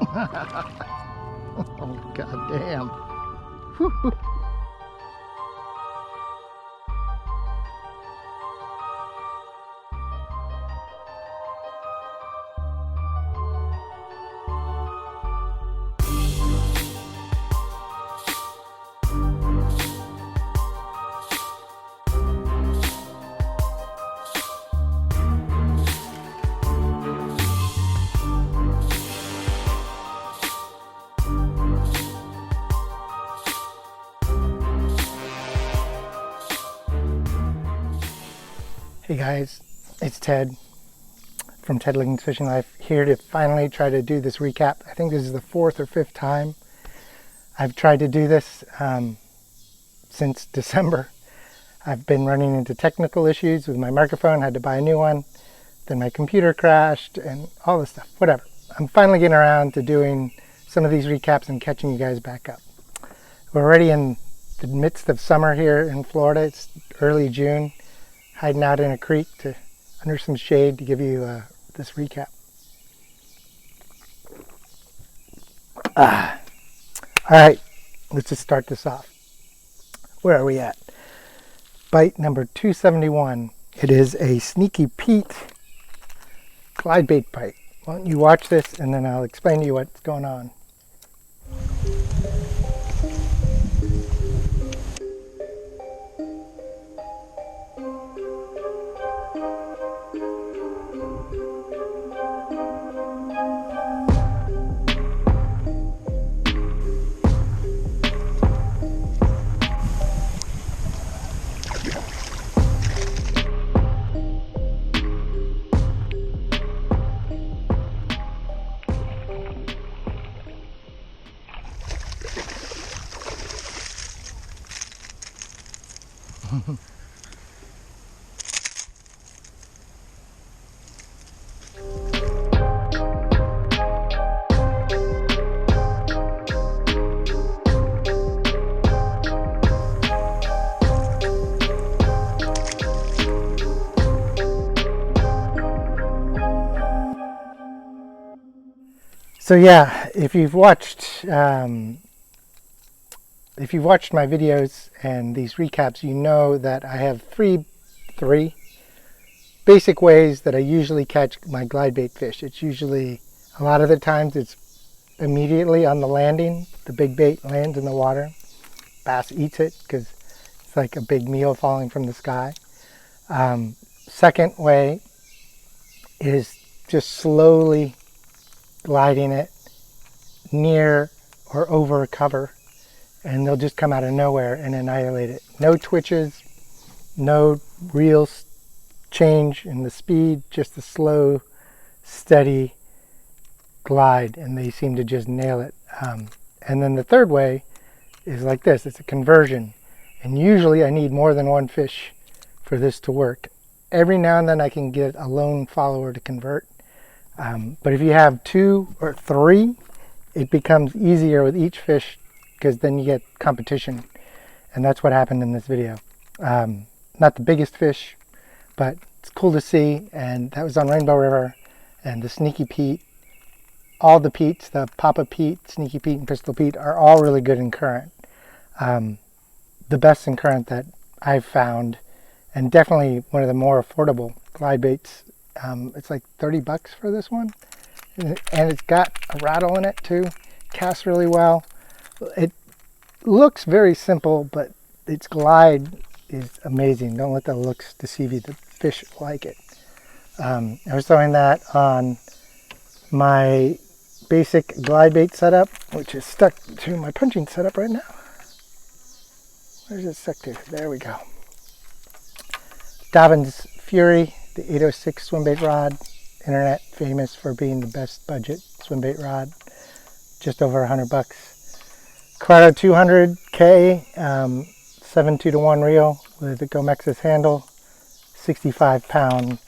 Oh, god damn. Hey guys, it's Ted from Ted Liggins Fishing Life, here to finally try to do this recap. I think this is the 4th or 5th time I've tried to do this since December. I've been running into technical issues with my microphone, had to buy a new one, then my computer crashed and all this stuff, whatever. I'm finally getting around to doing some of these recaps and catching you guys back up. We're already in the midst of summer here in Florida. It's early June. Hiding out in a creek under some shade to give you this recap. All right, let's just start this off. Where are we at? Bite number 271. It is a Sneaky Pete glide bait bite. Why don't you watch this and then I'll explain to you what's going on. So yeah, if you've watched my videos and these recaps, you know that I have three basic ways that I usually catch my glide bait fish. It's usually, a lot of the times, it's immediately on the landing. The big bait lands in the water. Bass eats it because it's like a big meal falling from the sky. Second way is just slowly gliding it near or over cover, and they'll just come out of nowhere and annihilate it. No twitches, no real change in the speed, just a slow, steady glide, and they seem to just nail it. And then the third way is like this. It's a conversion, and usually I need more than one fish for this to work. Every now and then I can get a lone follower to convert. But if you have 2 or 3, it becomes easier with each fish because then you get competition. And that's what happened in this video. Not the biggest fish, but it's cool to see. And that was on Rainbow River. And the Sneaky Pete, all the Petes, the Papa Pete, Sneaky Pete, and Pistol Pete are all really good in current. The best in current that I've found, and definitely one of the more affordable glide baits. It's like 30 bucks for this one, and it's got a rattle in it too. Casts really well. It looks very simple, but its glide is amazing. Don't let the looks deceive you. The fish like it. I was throwing that on my basic glide bait setup, which is stuck to my punching setup right now. Where's it stuck to? There we go. Dobyns Fury, the 806 swimbait rod, internet famous for being the best budget swimbait rod, just over 100 bucks. Corrado 200K, 7/2-to-1 reel with the Gomexus handle, 65-pound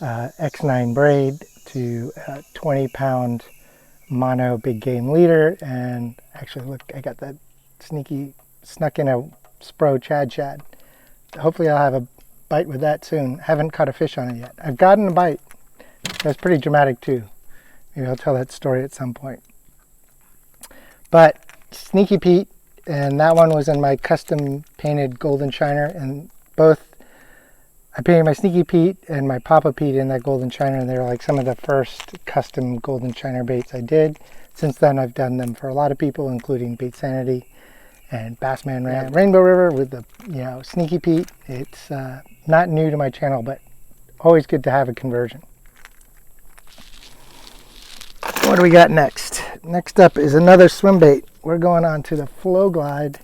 X9 braid to 20-pound mono big game leader. And actually, look, I got that snuck in a Spro Chad. Hopefully I'll have a bite with that soon. I haven't caught a fish on it yet. I've gotten a bite. That's pretty dramatic too. Maybe I'll tell that story at some point. But Sneaky Pete, and that one was in my custom painted golden shiner, and both I painted my Sneaky Pete and my Papa Pete in that golden shiner, and they're like some of the first custom golden shiner baits I did. Since then I've done them for a lot of people, including Bait Sanity and Bassman Ram. Rainbow River with the Sneaky Pete. It's not new to my channel, but always good to have a conversion. What do we got next? Next up is another swim bait. We're going on to the Flow Glide,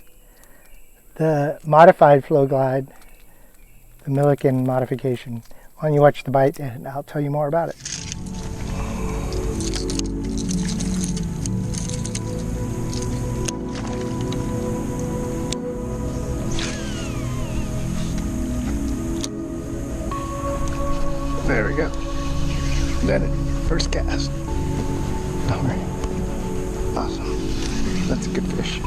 the modified Flow Glide, the Milliken modification. Why don't you watch the bite and I'll tell you more about it. There we go. Got it. First cast. All right. Awesome. That's a good fish.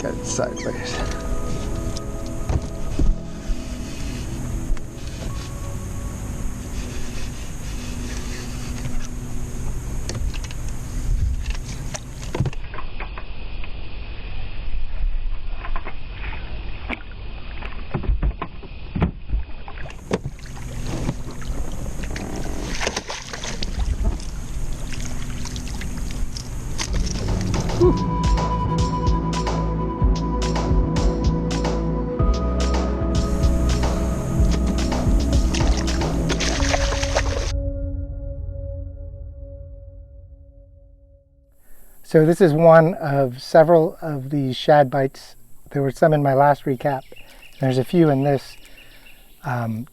Got it sideways. So this is one of several of these shad bites. There were some in my last recap. There's a few in this.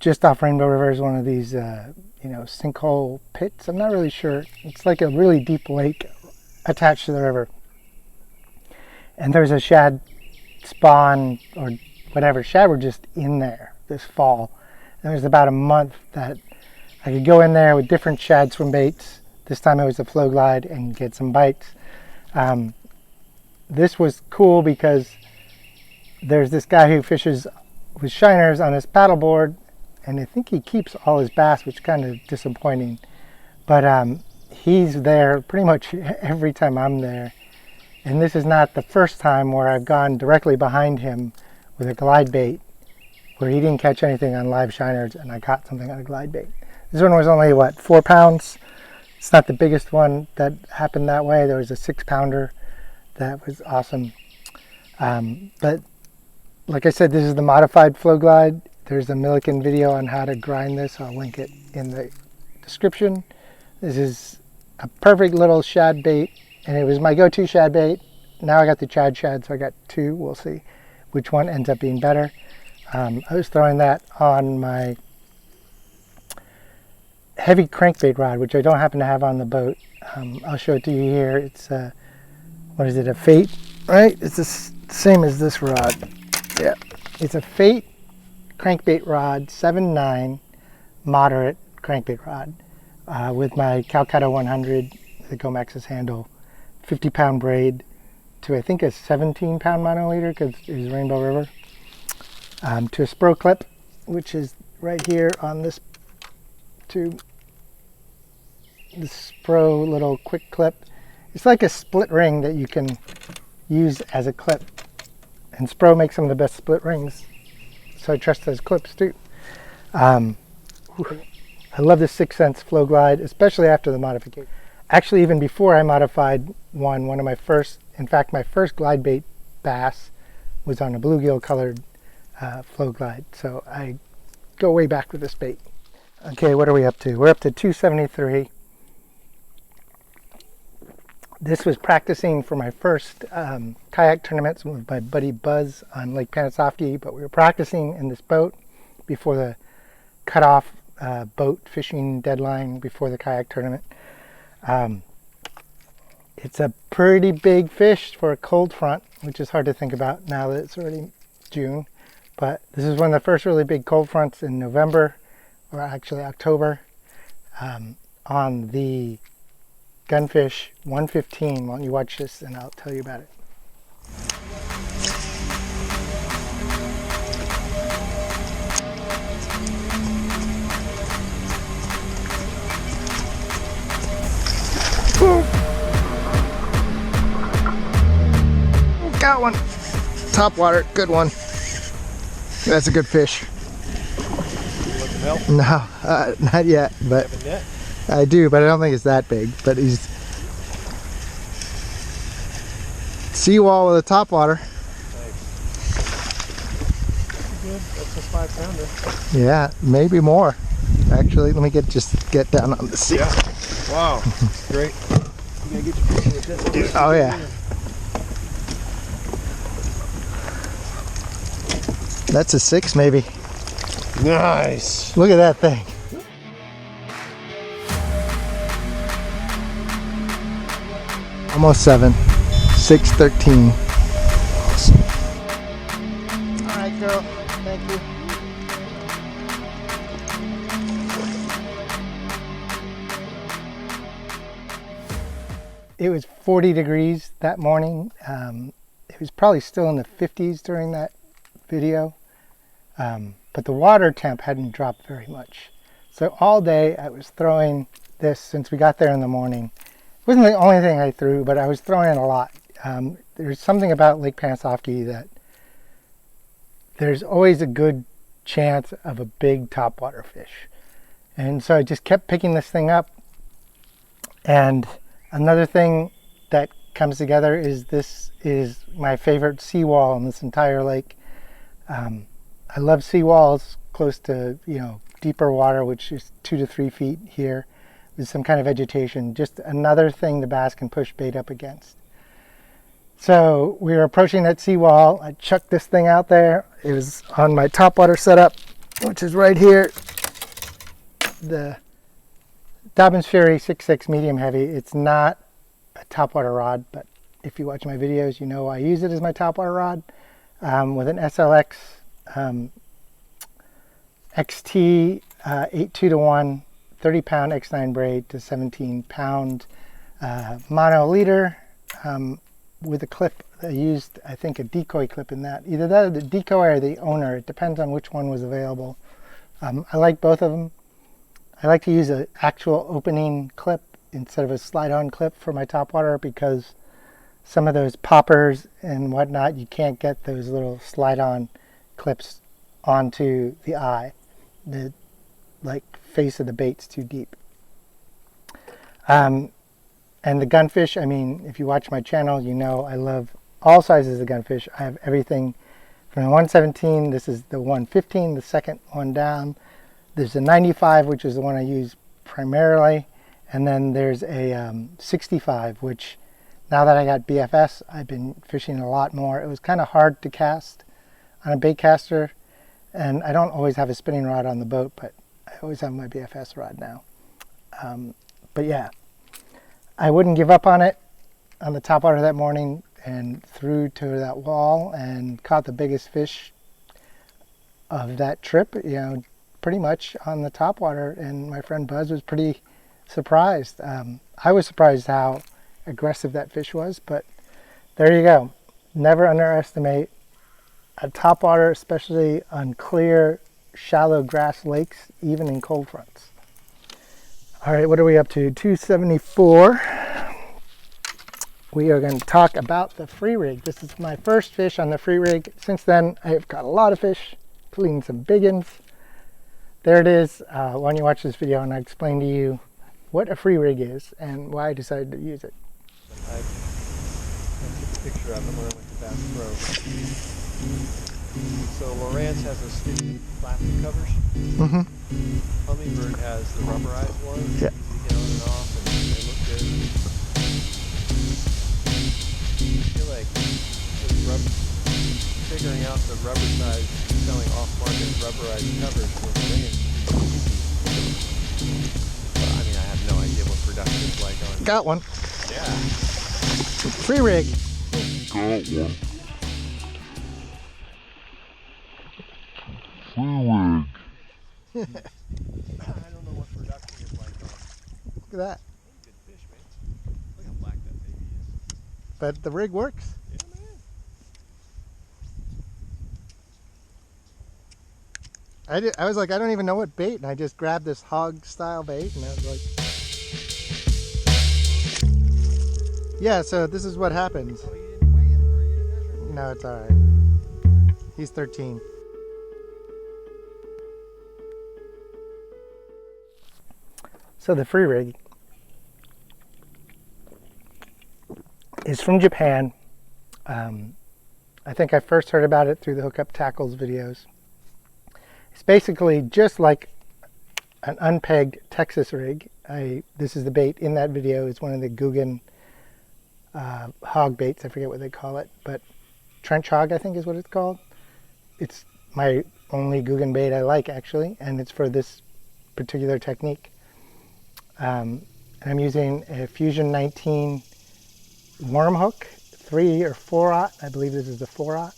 Just off Rainbow River is one of these, sinkhole pits. I'm not really sure. It's like a really deep lake attached to the river. And there's a shad spawn or whatever. Shad were just in there this fall. And there's about a month that I could go in there with different shad swim baits. This time it was a Flow Glide and get some bites. This was cool because there's this guy who fishes with shiners on his paddleboard, and I think he keeps all his bass, which is kind of disappointing. But he's there pretty much every time I'm there. And this is not the first time where I've gone directly behind him with a glide bait where he didn't catch anything on live shiners and I caught something on a glide bait. This one was only, what, 4 pounds? It's not the biggest one that happened that way. There was a 6-pounder that was awesome. But like I said, this is the modified Flow Glide. There's a Milliken video on how to grind this. I'll link it in the description. This is a perfect little shad bait, and it was my go-to shad bait. Now I got the Chad shad, so I got 2. We'll see which one ends up being better. I was throwing that on my heavy crankbait rod, which I don't happen to have on the boat. I'll show it to you here. It's what is it, a Fate, right? It's the same as this rod. Yeah, it's a Fate crankbait rod, 7.9 moderate crankbait rod with my Calcutta 100, the Gomex's handle, 50-pound braid to I think a 17-pound monoliter because it was Rainbow River, to a Spro clip, which is right here on this tube. This Spro little quick clip. It's like a split ring that you can use as a clip. And Spro makes some of the best split rings, so I trust those clips too. I love the 6 cents Flow Glide, especially after the modification. Actually, even before I modified one of my first, in fact, my first glide bait bass was on a bluegill colored Flow Glide. So I go way back with this bait. Okay, what are we up to? We're up to 273. This was practicing for my first kayak tournaments with my buddy Buzz on Lake Panisofsky, but we were practicing in this boat before the cutoff boat fishing deadline before the kayak tournament. It's a pretty big fish for a cold front, which is hard to think about now that it's already June. But this is one of the first really big cold fronts in November, or actually October, on the Gunfish 115. Why don't you watch this and I'll tell you about it. Boom. Got one. Top water, good one. That's a good fish. You want some help? No, not yet, but Have a net? I do, but I don't think it's that big. But he's seawall with a top water. Nice. Good. That's a 5-pounder. Yeah, maybe more. Actually, let me just get down on the sea. Yeah. Wow. Great. You gotta get your picture with this. Oh yeah. That's a 6 maybe. Nice. Look at that thing. Almost 7. 6:13. Awesome. All right, girl. Thank you. It was 40 degrees that morning. It was probably still in the 50s during that video. But the water temp hadn't dropped very much. So all day I was throwing this since we got there in the morning. It wasn't the only thing I threw, but I was throwing it a lot. There's something about Lake Panisofsky that there's always a good chance of a big topwater fish. And so I just kept picking this thing up. And another thing that comes together is this is my favorite seawall in this entire lake. I love seawalls close to, deeper water, which is 2 to 3 feet here, with some kind of vegetation. Just another thing the bass can push bait up against. So we were approaching that seawall. I chucked this thing out there. It was on my topwater setup, which is right here. The Dobyns Fury 6.6 medium heavy. It's not a topwater rod, but if you watch my videos, you know I use it as my topwater rod with an SLX XT 8:2:1 30-pound X9 braid to 17-pound mono leader with a clip. I used, I think, a decoy clip in that. Either that or the decoy or the owner. It depends on which one was available. I like both of them. I like to use an actual opening clip instead of a slide-on clip for my topwater because some of those poppers and whatnot, you can't get those little slide-on clips onto the eye. The face of the bait's too deep. And the gunfish, I mean, if you watch my channel, you know I love all sizes of gunfish. I have everything from the 117, this is the 115, the second one down. There's a 95, which is the one I use primarily. And then there's a 65, which now that I got BFS, I've been fishing a lot more. It was kind of hard to cast on a bait caster. And I don't always have a spinning rod on the boat, but I always have my BFS rod now. But yeah, I wouldn't give up on it on the topwater that morning and threw to that wall and caught the biggest fish of that trip, pretty much on the topwater. And my friend Buzz was pretty surprised. I was surprised how aggressive that fish was, but there you go. Never underestimate a topwater, especially on clear, shallow grass lakes, even in cold fronts. All right, what are we up to? 274. We are going to talk about the free rig. This is my first fish on the free rig. Since then, I have caught a lot of fish, including some big ones. There it is. Why don't you watch this video and I'll explain to you what a free rig is and why I decided to use it. I took a picture of it when I went to Bass Pro. So Lowrance has the sticky plastic covers. Humminbird has the rubberized ones. Yeah. Easy to get on and off, and they look good. I feel like figuring out the rubber size, selling off-market rubberized covers for the ring is easy. But I mean, I have no idea what production is like on. Got one. Yeah. Free rig. Got one. I don't know what production is like on. Look at that. Good fish, man. Look how black that baby is. But the rig works. Yeah, man. I was like, I don't even know what bait, and I just grabbed this hog style bait, and I was like, yeah, so this is what happens. Oh, you didn't weigh him, or you didn't measure him? No, it's all right. He's 13. So the free rig is from Japan. I think I first heard about it through the Hookup Tackles videos. It's basically just like an unpegged Texas rig. This is the bait in that video. It's one of the Guggen hog baits. I forget what they call it, but trench hog I think is what it's called. It's my only Guggen bait I like actually, and it's for this particular technique. And I'm using a Fusion 19 worm hook, 3 or 4/0. I believe this is the 4/0.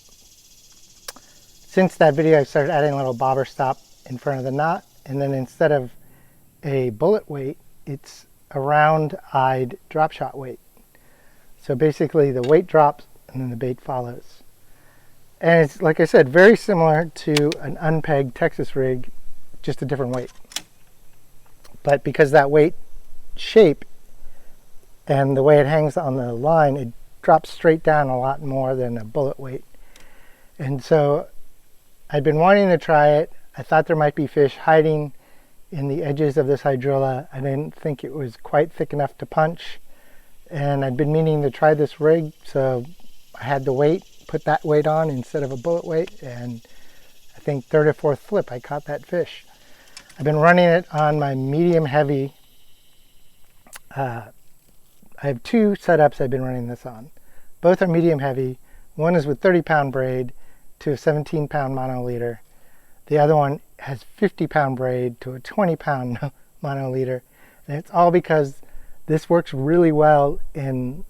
Since that video, I started adding a little bobber stop in front of the knot, and then instead of a bullet weight, it's a round-eyed drop shot weight. So basically, the weight drops and then the bait follows. And it's, like I said, very similar to an unpegged Texas rig, just a different weight. But because that weight shape and the way it hangs on the line, it drops straight down a lot more than a bullet weight. And so I'd been wanting to try it. I thought there might be fish hiding in the edges of this hydrilla. I didn't think it was quite thick enough to punch. And I'd been meaning to try this rig, so I had the weight, put that weight on instead of a bullet weight, and I think third or fourth flip I caught that fish. I've been running it on my medium heavy. I have 2 setups I've been running this on. Both are medium heavy. One is with 30-pound braid to a 17-pound mono-leader. The other one has 50-pound braid to a 20-pound mono-leader. And it's all because this works really well in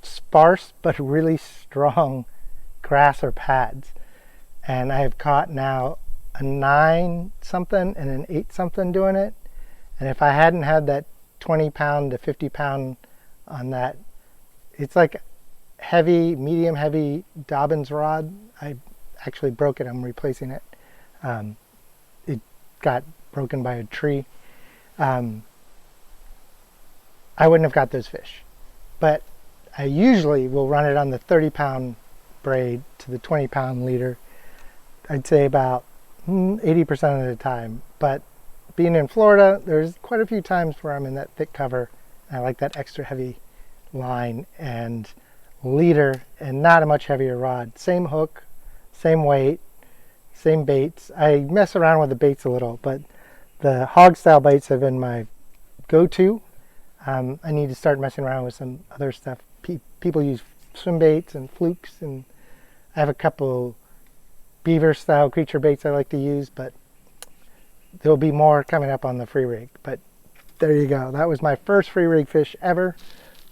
sparse but really strong grass or pads. And I have caught now a 9-something and an 8-something doing it. And if I hadn't had that 20-pound to 50-pound on that, it's like heavy, medium heavy Dobyns rod. I actually broke it. I'm replacing it. It got broken by a tree. I wouldn't have got those fish. But I usually will run it on the 30-pound braid to the 20-pound leader. I'd say about 80% of the time. But being in Florida, there's quite a few times where I'm in that thick cover. And I like that extra heavy line and leader and not a much heavier rod. Same hook, same weight, same baits. I mess around with the baits a little, but the hog style baits have been my go-to. I need to start messing around with some other stuff. People use swim baits and flukes, and I have a couple beaver style creature baits I like to use, but there'll be more coming up on the free rig. But there you go. That was my first free rig fish ever.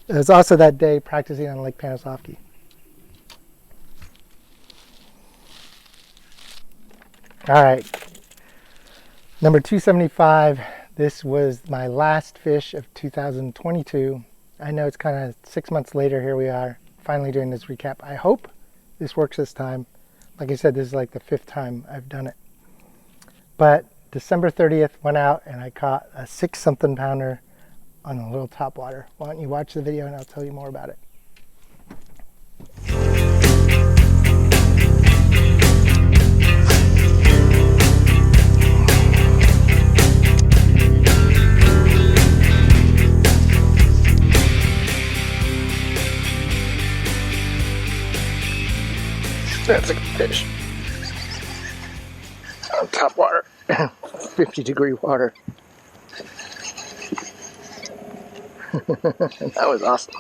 It was also that day practicing on Lake Panasoffkee. All right, number 275. This was my last fish of 2022. I know it's kind of 6 months later. Here we are, finally doing this recap. I hope this works this time. Like I said, this is like the 5th time I've done it. But December 30th, went out and I caught a 6-something pounder on a little topwater. Why don't you watch the video and I'll tell you more about it. That's a fish on top water, 50-degree water. That was awesome.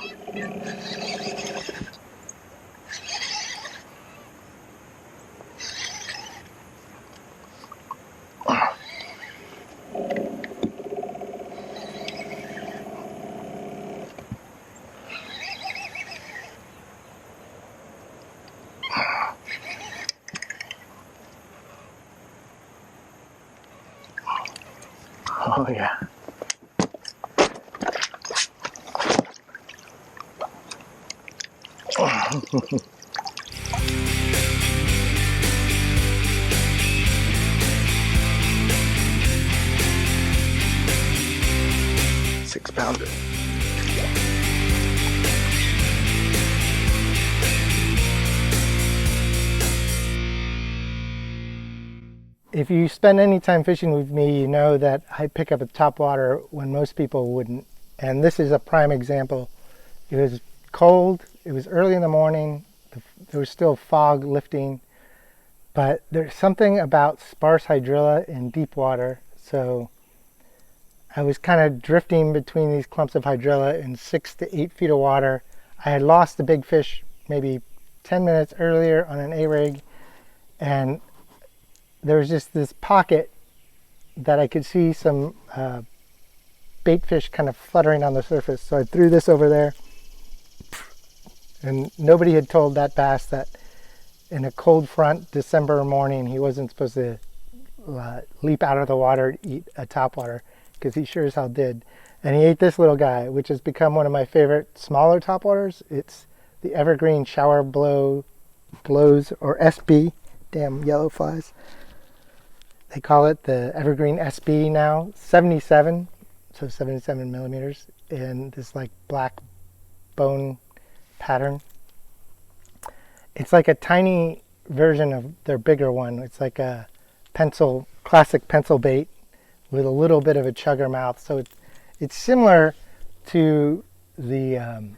Oh yeah. Six-pounder. if you spend any time fishing with me, you know that I pick up a topwater when most people wouldn't. And this is a prime example. It was cold, it was early in the morning, there was still fog lifting, but there's something about sparse hydrilla in deep water. So I was kind of drifting between these clumps of hydrilla in 6 to 8 feet of water. I had lost a big fish maybe 10 minutes earlier on an A-rig, and there was just this pocket that I could see some bait fish kind of fluttering on the surface. So I threw this over there, and nobody had told that bass that in a cold front December morning he wasn't supposed to leap out of the water to eat a topwater, because he sure as hell did. And he ate this little guy, which has become one of my favorite smaller topwaters. It's the Evergreen Shower Blows, or SB. Damn yellow flies. They call it the Evergreen SB now. 77, so 77 millimeters, in this like black bone pattern. It's like a tiny version of their bigger one. It's like a classic pencil bait with a little bit of a chugger mouth. So it's similar to the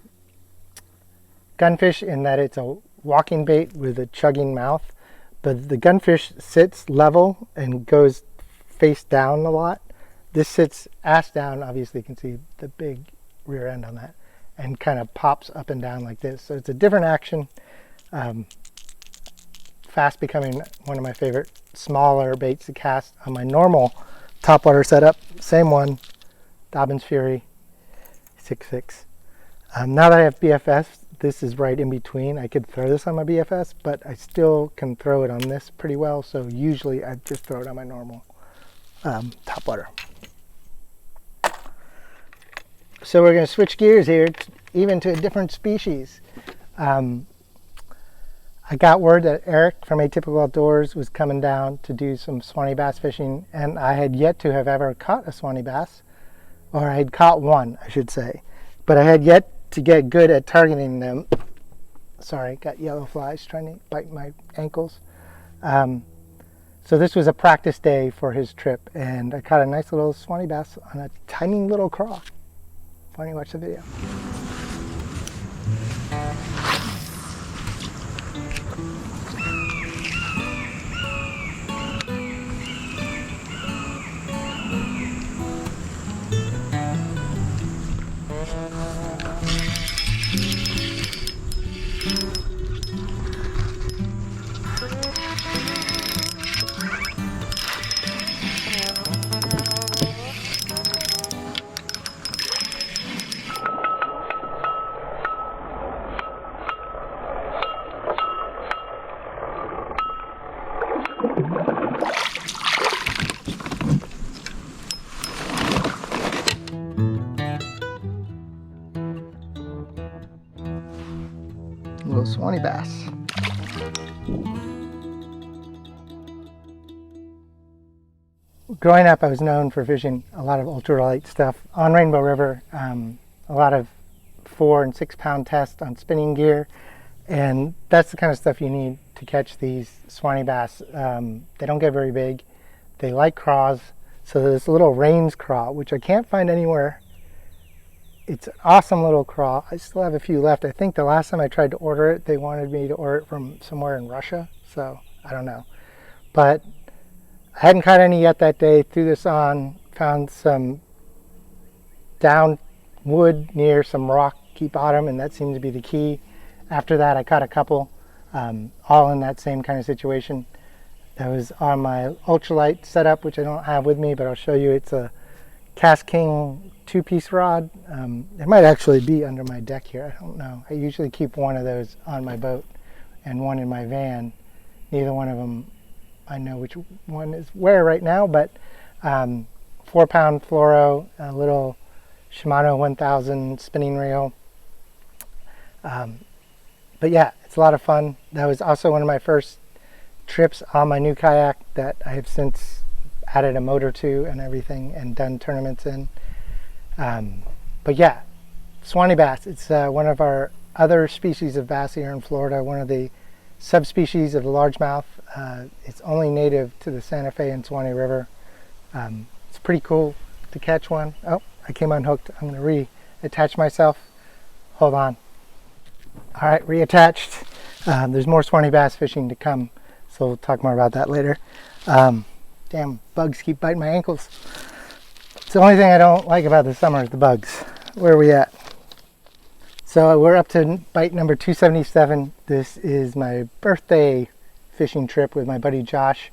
gunfish in that it's a walking bait with a chugging mouth, but the gunfish sits level and goes face down a lot. This sits ass down. Obviously you can see the big rear end on that, and kind of pops up and down like this. So it's a different action. Fast becoming one of my favorite smaller baits to cast on my normal topwater setup. Same one, Dobyns Fury 6.6. Now that I have BFS, this is right in between. I could throw this on my BFS, but I still can throw it on this pretty well. So usually I just throw it on my normal topwater. So we're going to switch gears here, even to a different species. I got word that Eric from Atypical Outdoors was coming down to do some Swanee bass fishing, and I had yet to have ever caught a Swanee bass, or I had caught one, I should say, but I had yet to get good at targeting them. Sorry, got yellow flies trying to bite my ankles. So this was a practice day for his trip, and I caught a nice little Swanee bass on a tiny little craw. Why don't you watch the video? Little Swanee bass. Growing up, I was known for fishing a lot of ultralight stuff on Rainbow River, a lot of 4 and 6 pound tests on spinning gear, and that's the kind of stuff you need to catch these Swanee bass. They don't get very big. They like craws, so this little Rains craw, which I can't find anywhere. It's an awesome little craw. I still have a few left. I think the last time I tried to order it, they wanted me to order it from somewhere in Russia, so I don't know. But I hadn't caught any yet that day. Threw this on, found some down wood near some rocky bottom, and that seemed to be the key. After that, I caught a couple, all in that same kind of situation. That was on my ultralight setup, which I don't have with me, but I'll show you. It's a Kastking 2-piece rod. It might actually be under my deck here. I don't know. I usually keep one of those on my boat and one in my van. Neither one of them I know which one is where right now, but 4 pound fluoro, a little Shimano 1000 spinning reel. But yeah, it's a lot of fun. That was also one of my first trips on my new kayak that I have since added a motor to and everything and done tournaments in. But yeah, Swanee bass, it's one of our other species of bass here in Florida, one of the subspecies of the largemouth. It's only native to the Santa Fe and Suwannee River. It's pretty cool to catch one. Oh, I came unhooked. I'm going to reattach myself. Hold on. All right, reattached. There's more Suwannee bass fishing to come, so we'll talk more about that later. Damn, bugs keep biting my ankles. It's the only thing I don't like about the summer is the bugs. Where are we at? So we're up to bite number 277. This is my birthday fishing trip with my buddy Josh.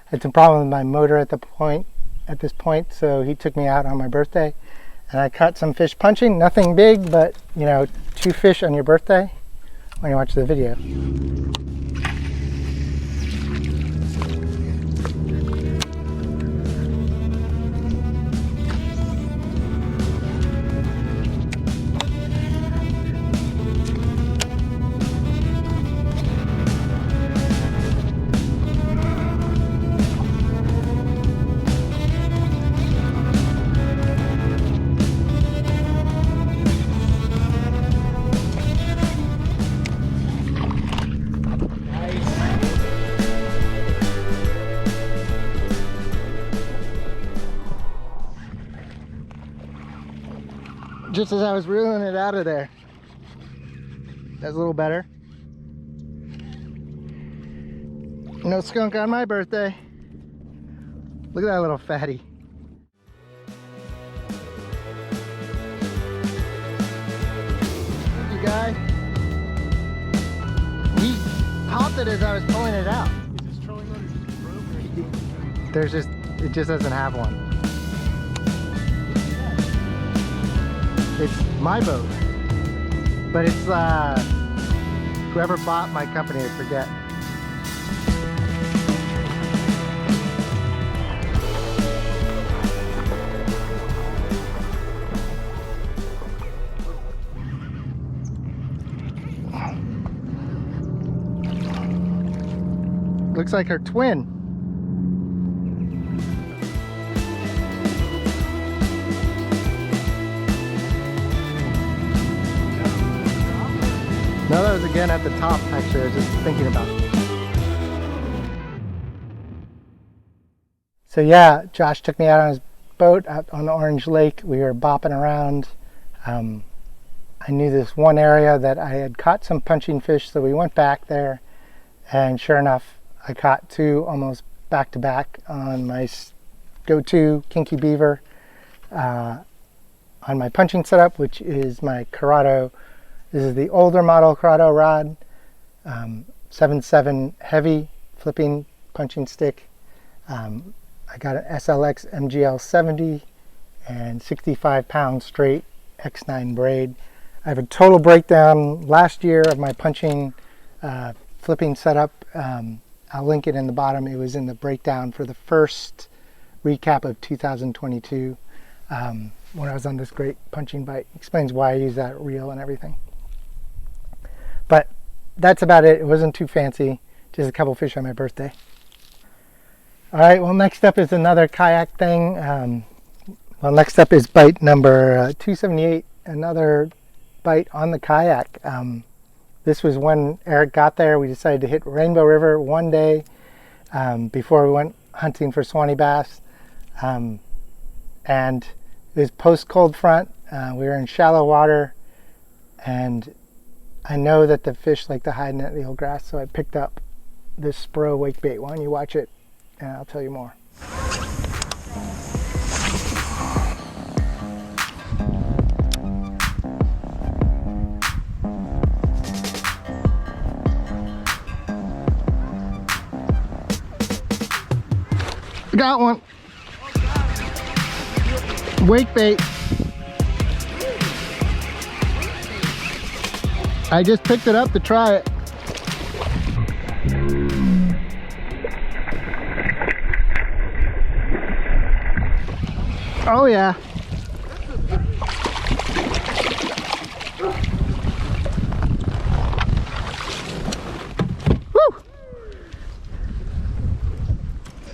I had some problem with my motor at this point, so he took me out on my birthday, and I caught some fish punching. Nothing big, but you know, 2 fish on your birthday when you watch the video. Just as I was reeling it out of there. That's a little better. No skunk on my birthday. Look at that little fatty. You guy. He popped it as I was pulling it out. Is this trolling motor broke? It just doesn't have one. It's my boat, but it's whoever bought my company, I forget. Looks like her twin. No, that was again at the top, actually. I was just thinking about it. So yeah, Josh took me out on his boat out on Orange Lake. We were bopping around. I knew this one area that I had caught some punching fish, so we went back there. And sure enough, I caught 2 almost back to back on my go-to kinky beaver on my punching setup, which is my Corrado. This is the older model Corrado rod, 7.7 heavy flipping punching stick. I got an SLX MGL 70 and 65-pound straight X9 braid. I have a total breakdown last year of my punching flipping setup. I'll link it in the bottom. It was in the breakdown for the first recap of 2022 when I was on this great punching bite. Explains why I use that reel and everything. But that's about it. It wasn't too fancy. Just a couple fish on my birthday. All right, well, next up is another kayak thing. Next up is bite number 278, another bite on the kayak. This was when Eric got there. We decided to hit Rainbow River one day before we went hunting for Suwannee bass. And it was post-cold front. We were in shallow water, and I know that the fish like to hide in that eel grass, so I picked up this Spro wake bait. Why don't you watch it, and I'll tell you more. Got one. Wake bait. I just picked it up to try it. Oh yeah. Woo!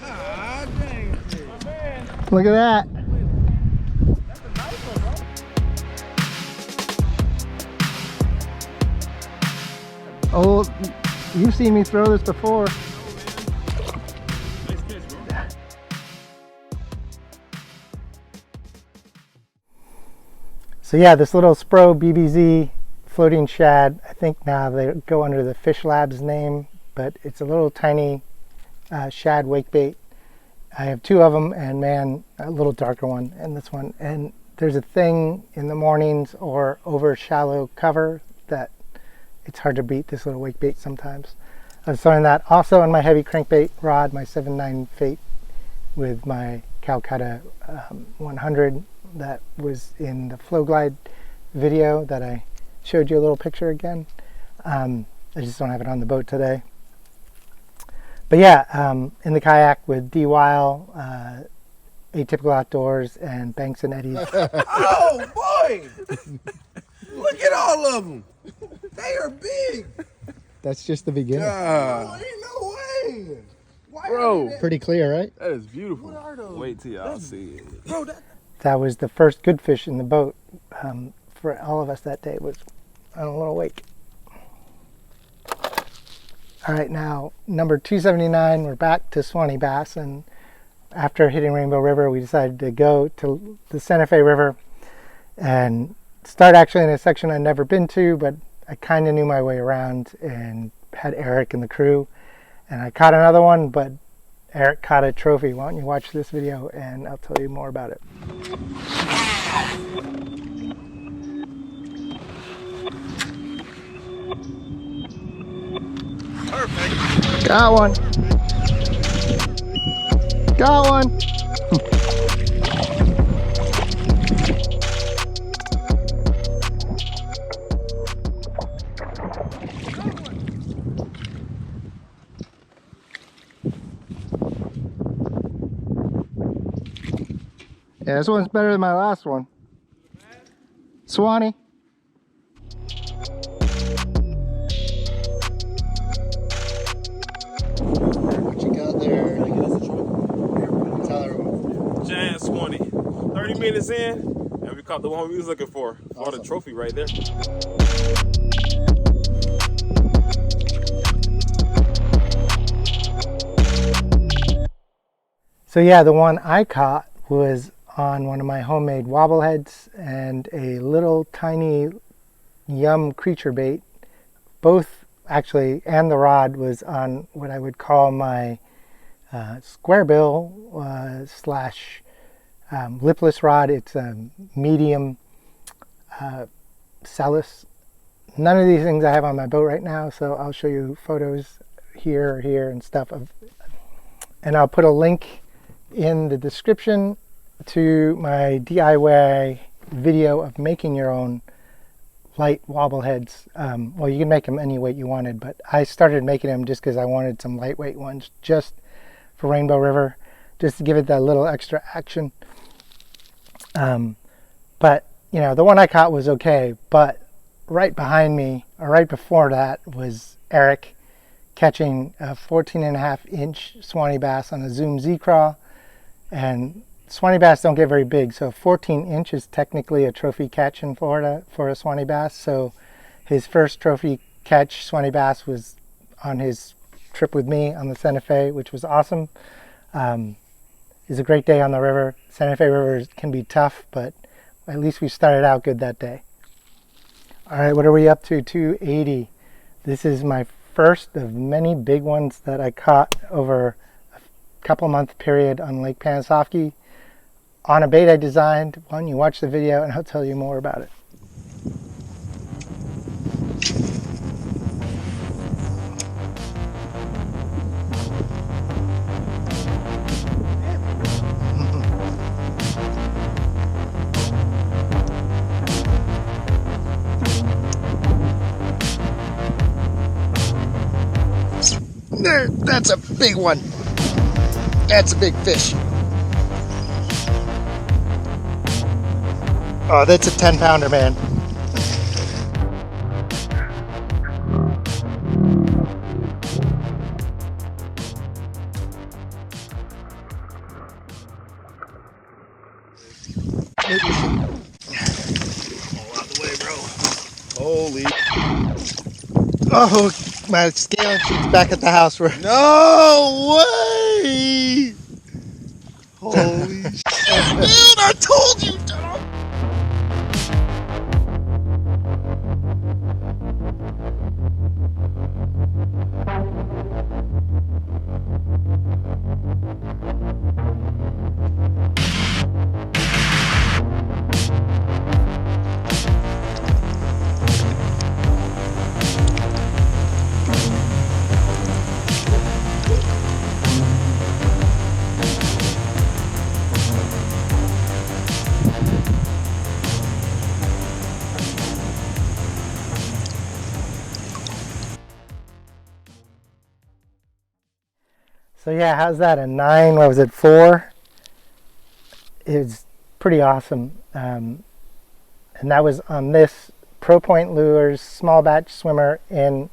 Ah, dang it. My man. Look at that. That's a nice one, bro. Old You've seen me throw this before. So yeah, this little Spro BBZ floating shad, I think now they go under the Fish Labs name, but it's a little tiny shad wake bait. I have two of them, and man, a little darker one and this one. And there's a thing in the mornings or over shallow cover that it's hard to beat this little wake bait sometimes. I was throwing that also on my heavy crankbait rod, my 7.9 Fate with my Calcutta 100 that was in the Flow Glide video that I showed you a little picture again. I just don't have it on the boat today. But yeah, in the kayak with D. Weil, Atypical Outdoors, and Banks and Eddies. Oh boy! Look at all of them. They are big. That's just the beginning. Oh, ain't no way. Why Bro. Pretty clear, right? That is beautiful. What are those? Wait till y'all see it. Bro, That was the first good fish in the boat for all of us that day, was on a little wake. All right, now number 279, we're back to Swanee bass, and after hitting Rainbow River, we decided to go to the Santa Fe River and start actually in a section I'd never been to, but I kind of knew my way around and had Eric and the crew, and I caught another one, but Eric caught a trophy. Why don't you watch this video and I'll tell you more about it. perfect. Got one. Got one. Yeah, this one's better than my last one. Swanee. What you got there? Giant Swanee. 30 minutes in, and we caught the one we was looking for. What a trophy right there. So yeah, the one I caught was on one of my homemade wobble heads and a little tiny yum creature bait. Both actually, and the rod was on what I would call my square bill slash lipless rod. It's a medium Sellus. None of these things I have on my boat right now, so I'll show you photos here and stuff of, and I'll put a link in the description to my DIY video of making your own light wobble heads. Well, you can make them any weight you wanted, but I started making them just because I wanted some lightweight ones just for Rainbow River, just to give it that little extra action. But you know, the one I caught was okay, but right behind me, or right before that, was Eric catching a 14.5-inch Swanee bass on a Zoom Z-Craw. And Swanee bass don't get very big, so 14 inch is technically a trophy catch in Florida for a Swanee bass. So his first trophy catch Swanee bass was on his trip with me on the Santa Fe, which was awesome. It was a great day on the river. Santa Fe River can be tough, but at least we started out good that day. All right, what are we up to? 280. This is my first of many big ones that I caught over couple month period on Lake Panasoffkee on a bait I designed. Why don't you watch the video and I'll tell you more about it. There, that's a big one. That's a big fish. Oh, that's a 10-pounder, man. All out the way, bro. Holy. Oh, My scaling sheet's back at the house. No way! Holy shit. Dude, I told you, dog! So yeah, how's that? A 9? What was it? 4? It's pretty awesome. And that was on this Pro Point Lures small batch swimmer in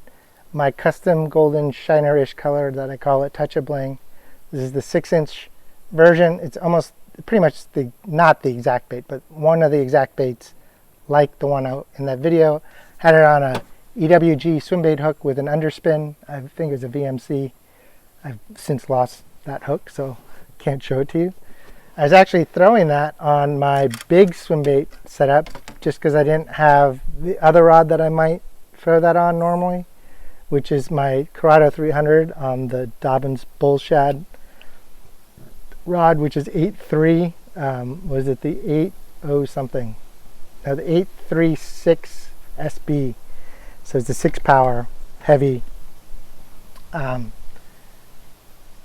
my custom golden shiner-ish color that I call it Touch of Bling. This is the 6-inch version. It's almost pretty much not the exact bait, but one of the exact baits like the one out in that video. Had it on a EWG swim bait hook with an underspin. I think it was a VMC. I've since lost that hook, so can't show it to you. I was actually throwing that on my big swim bait setup just because I didn't have the other rod that I might throw that on normally, which is my Corrado 300 on the Dobyns Bull Shad rod, which is 8.3. Was it the 8.0 something? No, the 836 SB. So it's a 6-power heavy.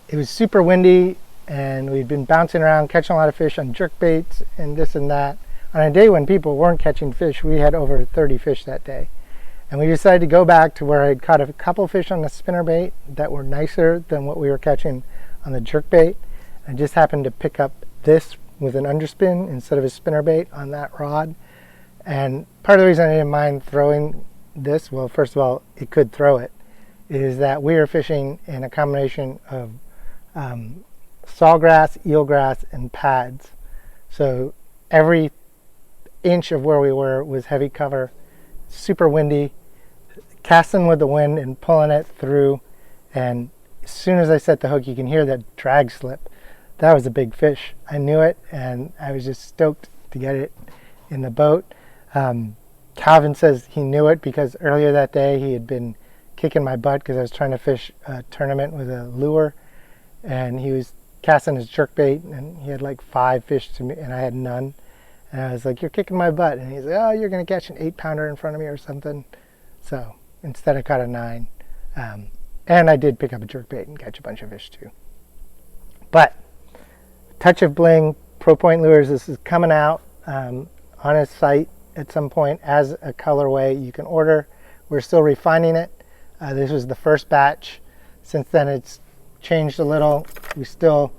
It was super windy, and we'd been bouncing around catching a lot of fish on jerk baits and this and that. On a day when people weren't catching fish, we had over 30 fish that day. And we decided to go back to where I'd caught a couple fish on the spinner bait that were nicer than what we were catching on the jerk bait. I just happened to pick up this with an underspin instead of a spinner bait on that rod. And part of the reason I didn't mind throwing this, well, first of all, it could throw it, is that we were fishing in a combination of sawgrass, eelgrass, and pads. So every inch of where we were was heavy cover, super windy, casting with the wind and pulling it through. And as soon as I set the hook, you can hear that drag slip. That was a big fish. I knew it, and I was just stoked to get it in the boat. Calvin says he knew it because earlier that day he had been kicking my butt because I was trying to fish a tournament with a lure, and he was casting his jerk bait, and he had like 5 fish to me, and I had none. And I was like, "You're kicking my butt," and he's like, "Oh, you're going to catch an 8-pounder in front of me or something." So instead I caught a 9, and I did pick up a jerk bait and catch a bunch of fish too. But Touch of Bling Pro Point Lures, this is coming out on his site at some point as a colorway you can order. We're still refining it. This was the first batch. Since then it's changed a little. We're still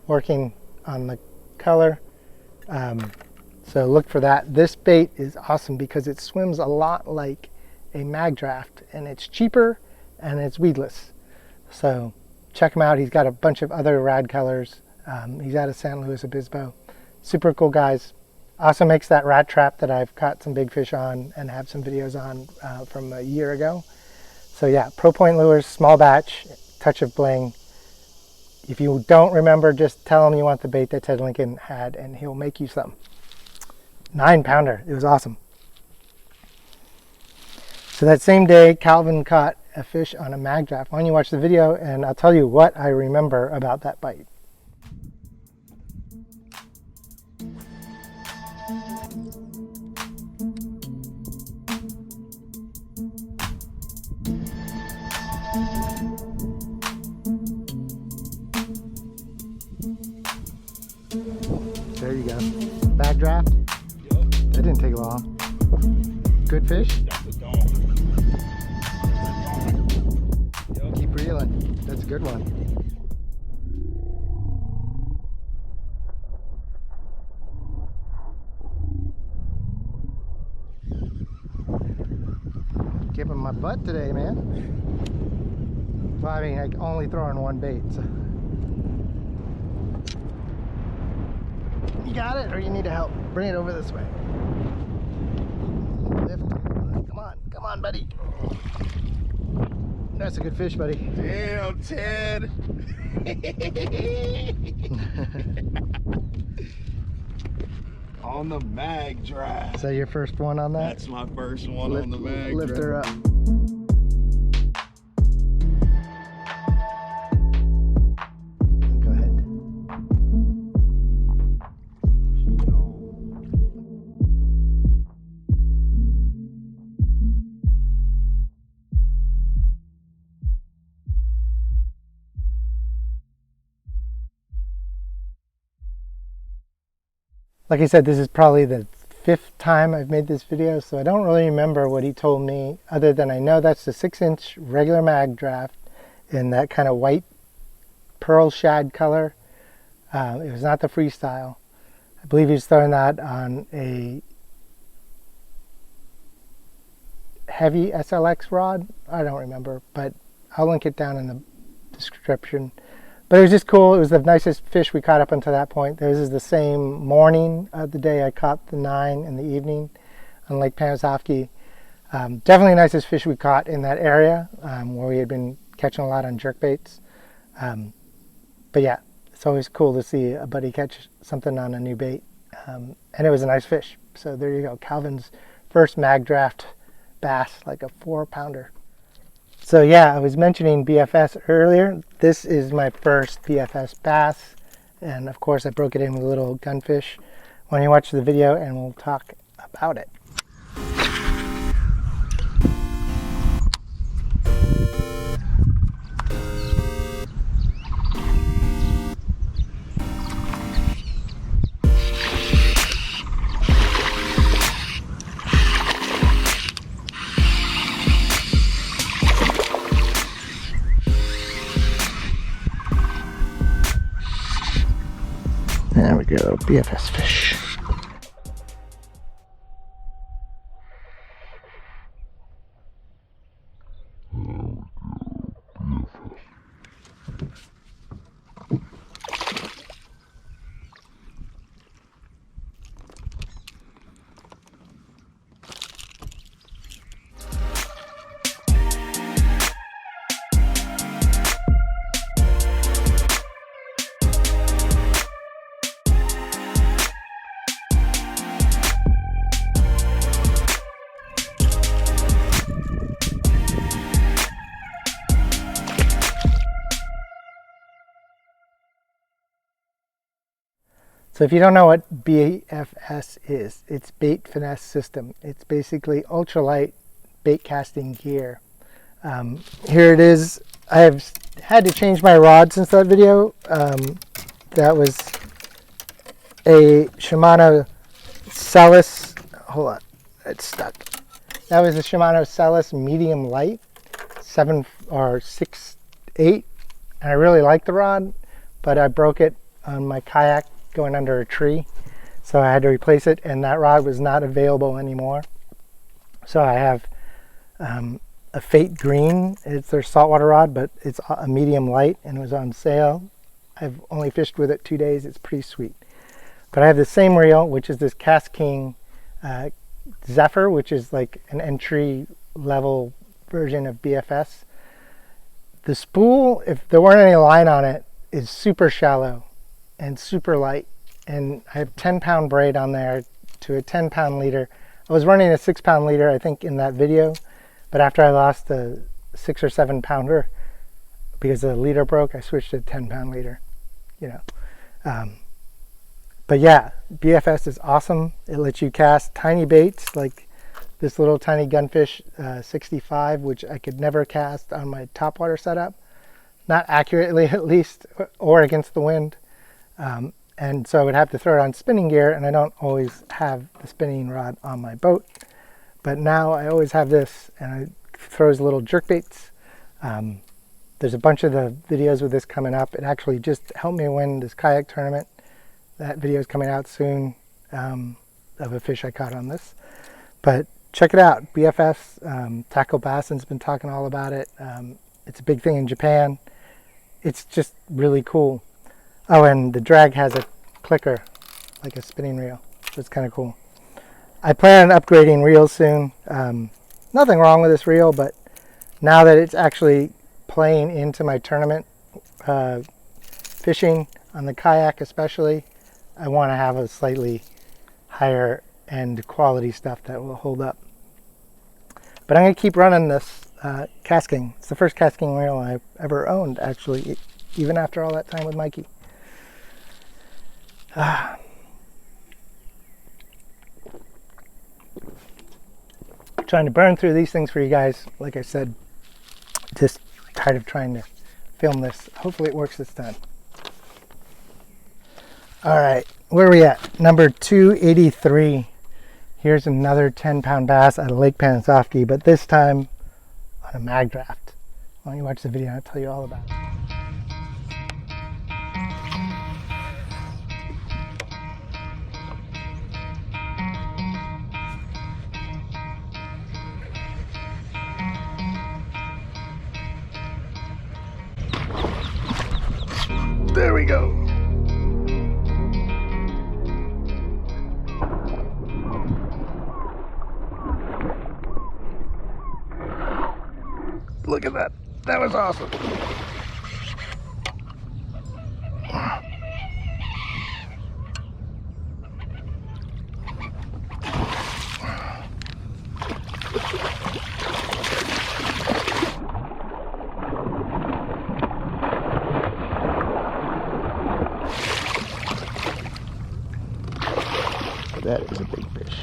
working on the color. So look for that. This bait is awesome because it swims a lot like a mag draft, and it's cheaper and it's weedless. So check him out. He's got a bunch of other rad colors. He's out of San Luis Obispo. Super cool guys. Also makes that rat trap that I've caught some big fish on and have some videos on from a year ago. So yeah, Pro Point Lures, small batch, Touch of Bling. If you don't remember, just tell him you want the bait that Ted Lincoln had and he'll make you some. 9-pounder, it was awesome. So that same day, Calvin caught a fish on a mag draft. Why don't you watch the video and I'll tell you what I remember about that bite. There you go. Bag draft? Yep. That didn't take long. Good fish? That's a dog. Yep. Keep reeling. That's a good one. Giving my butt today, man. Well, I mean, I only throw in one bait, so. You got it, or you need help? Bring it over this way. Lift. Come on, buddy. That's a good fish, buddy. Damn, Ted. On the mag drive. Is that your first one on that? That's my first one on the mag Lift drive. her up. Go ahead. Like I said, this is probably the 5th time I've made this video, so I don't really remember what he told me, other than I know that's the 6-inch regular mag draft in that kind of white pearl shad color. It was not the freestyle. I believe he was throwing that on a heavy SLX rod. I don't remember, but I'll link it down in the description. But it was just cool. It was the nicest fish we caught up until that point. This is the same morning of the day I caught the 9 in the evening on Lake Panosofsky. Definitely the nicest fish we caught in that area where we had been catching a lot on jerkbaits. But yeah, it's always cool to see a buddy catch something on a new bait. And it was a nice fish. So there you go. Calvin's first mag draft bass, like a 4-pounder. So yeah, I was mentioning BFS earlier. This is my first BFS bass, and of course I broke it in with a little gunfish. Why don't you watch the video and we'll talk about it. There we go, BFS fish. So if you don't know what BFS is, it's bait finesse system. It's basically ultralight bait casting gear. Here it is. I have had to change my rod since that video. That was a Shimano Sellus. Hold on, it's stuck. That was a Shimano Sellus medium light, 7 or 6/8, and I really like the rod, but I broke it on my kayak going under a tree, so I had to replace it, and that rod was not available anymore. So I have a Fate Green. It's their saltwater rod, but it's a medium light and it was on sale. I've only fished with it 2 days. It's pretty sweet. But I have the same reel, which is this Kastking Zephyr, which is like an entry level version of BFS. The spool, if there weren't any line on it, is super shallow and super light, and I have 10-pound braid on there to a 10-pound leader. I was running a 6-pound leader, I think, in that video, but after I lost a 6 or 7-pounder because the leader broke, I switched to a 10-pound leader, you know. But yeah, BFS is awesome. It lets you cast tiny baits like this little tiny gunfish 65, which I could never cast on my topwater setup, not accurately at least, or against the wind. And so I would have to throw it on spinning gear, and I don't always have the spinning rod on my boat. But now I always have this, and it throws little jerk baits. There's a bunch of the videos with this coming up. It actually just helped me win this kayak tournament. That video is coming out soon of a fish I caught on this. But check it out, BFS. Taco Basson's been talking all about it. It's a big thing in Japan. It's just really cool. Oh, and the drag has a clicker, like a spinning reel. So it's kind of cool. I plan on upgrading reels soon. Nothing wrong with this reel, but now that it's actually playing into my tournament fishing on the kayak especially, I want to have a slightly higher end quality stuff that will hold up. But I'm going to keep running this Kastking. It's the first Kastking reel I've ever owned, actually, even after all that time with Mikey. Trying to burn through these things for you guys. Like I said, just tired of trying to film this. Hopefully it works this time. All right, where are we at? Number 283. Here's another 10-pound bass out of Lake Panisofsky, but this time on a mag draft. Why don't you watch the video and I'll tell you all about it. There we go. Look at that. That was awesome. That is a big fish.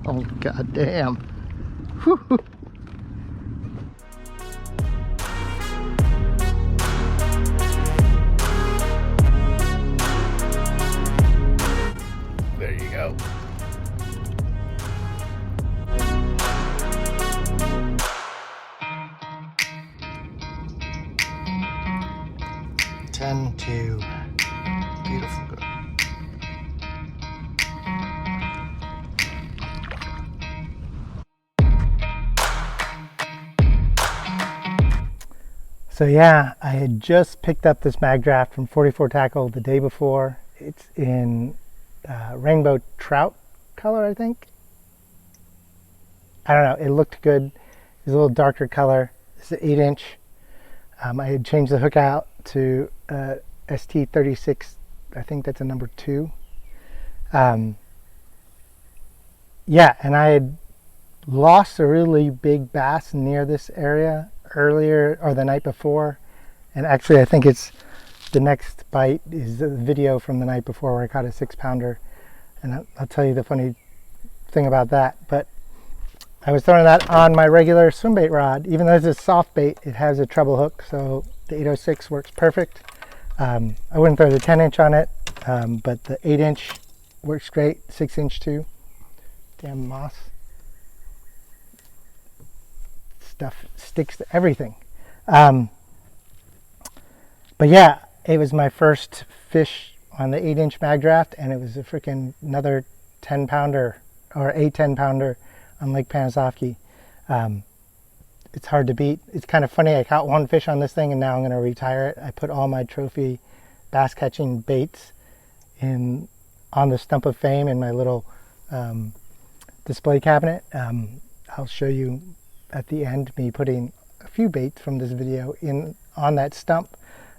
Oh, god damn. Whew. There you go. Two. Beautiful girl. So yeah, I had just picked up this mag draft from 44 Tackle the day before. It's in rainbow trout color, I think. I don't know, it looked good. It's a little darker color. It's an 8-inch. I had changed the hook out to ST36, I think that's a number 2. Yeah, and I had lost a really big bass near this area earlier, or the night before, and actually I think it's the next bite is the video from the night before where I caught a 6-pounder, and I'll tell you the funny thing about that. But I was throwing that on my regular swimbait rod. Even though it's a soft bait, it has a treble hook, so the 806 works perfect. I wouldn't throw the 10-inch on it, but the 8-inch works great. 6-inch too. Damn moss. Stuff sticks to everything. But yeah, it was my first fish on the 8-inch mag draft, and it was a freaking another 10-pounder, or a 10-pounder on Lake Panisofsky. It's hard to beat. It's kind of funny, I caught one fish on this thing and now I'm going to retire it. I put all my trophy bass catching baits on the stump of fame in my little display cabinet. I'll show you at the end me putting a few baits from this video on that stump.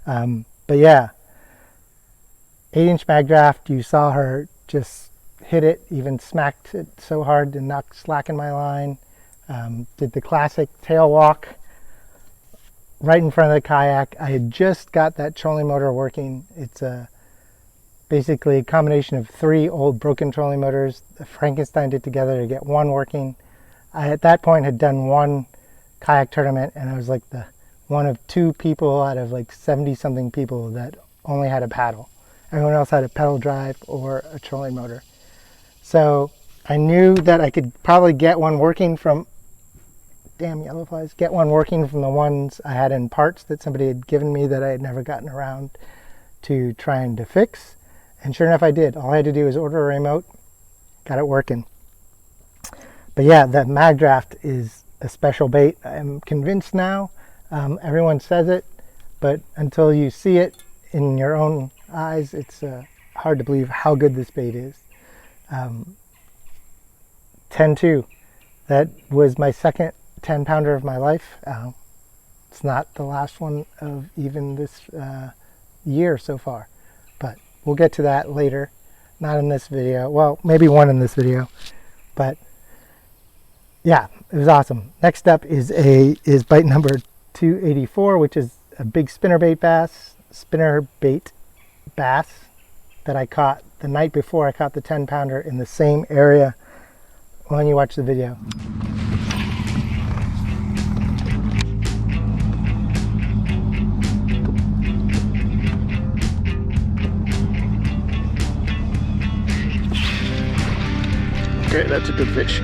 But yeah, 8-inch mag draft, you saw her just hit it, even smacked it so hard to knock slack in my line. Did the classic tail walk right in front of the kayak. I had just got that trolling motor working. It's basically a combination of 3 old broken trolling motors. Frankensteined it together to get one working. I at that point had done one kayak tournament, and I was like the one of 2 people out of like 70 something people that only had a paddle. Everyone else had a pedal drive or a trolling motor. So I knew that I could probably get one working from, damn yellow flies, get one working from the ones I had in parts that somebody had given me that I had never gotten around to trying to fix. And sure enough, I did. All I had to do was order a remote, got it working. But yeah, that mag draft is a special bait. I'm convinced now. Everyone says it. but until you see it in your own eyes, it's hard to believe how good this bait is. 10-2. That was my second 10-pounder of my life. It's not the last one of even this year so far, but we'll get to that later. Not in this video. Well, maybe one in this video, but yeah, it was awesome. Next up is bite number 284, which is a big spinnerbait bass that I caught the night before I caught the 10-pounder in the same area. Why don't you watch the video? Okay, that's a good fish.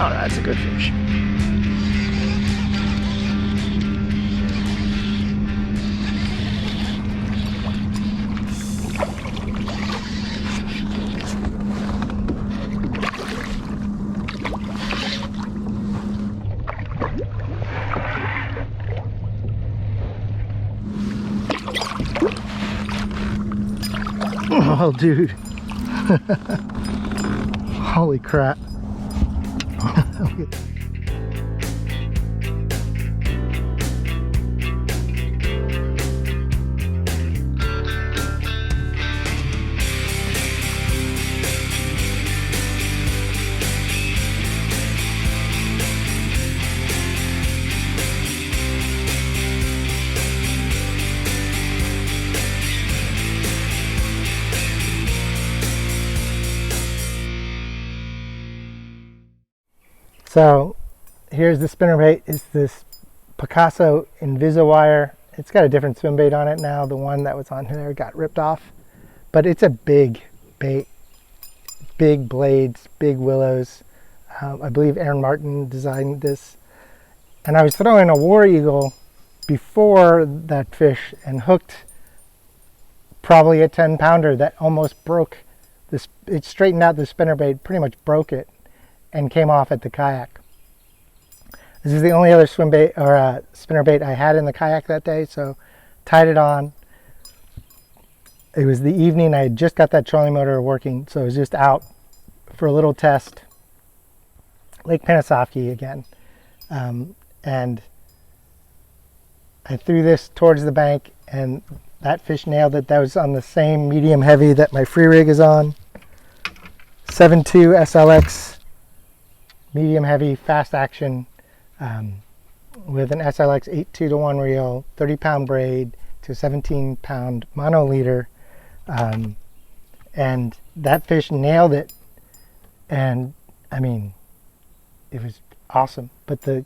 Oh, that's a good fish. Oh, dude. Holy crap. So here's the spinnerbait. It's this Picasso Invisowire. It's got a different swim bait on it now. The one that was on there got ripped off, but it's a big bait, big blades, big willows. I believe Aaron Martin designed this, and I was throwing a War Eagle before that fish and hooked probably a 10-pounder that almost broke this. It straightened out the spinnerbait, pretty much broke it, and came off at the kayak. This is the only other swim bait or spinnerbait I had in the kayak that day, so tied it on. It was the evening. I had just got that trolling motor working, so I was just out for a little test. Lake Penasofkee again, and I threw this towards the bank, and that fish nailed it. That was on the same medium heavy that my free rig is on. 7.2 SLX. Medium heavy, fast action, with an SLX 8.2-to-1 reel, 30-pound braid to 17-pound mono leader, and that fish nailed it. And I mean, it was awesome. But the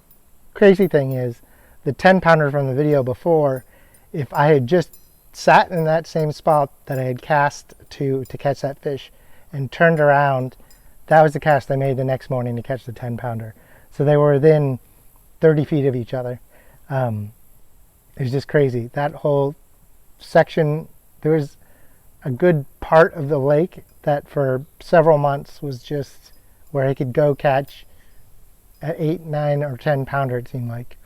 crazy thing is, the 10-pounder from the video before, if I had just sat in that same spot that I had cast to catch that fish and turned around, that was the cast I made the next morning to catch the 10-pounder. So they were within 30 feet of each other. It was just crazy. That whole section, there was a good part of the lake that for several months was just where I could go catch an 8, 9, or 10-pounder, it seemed like.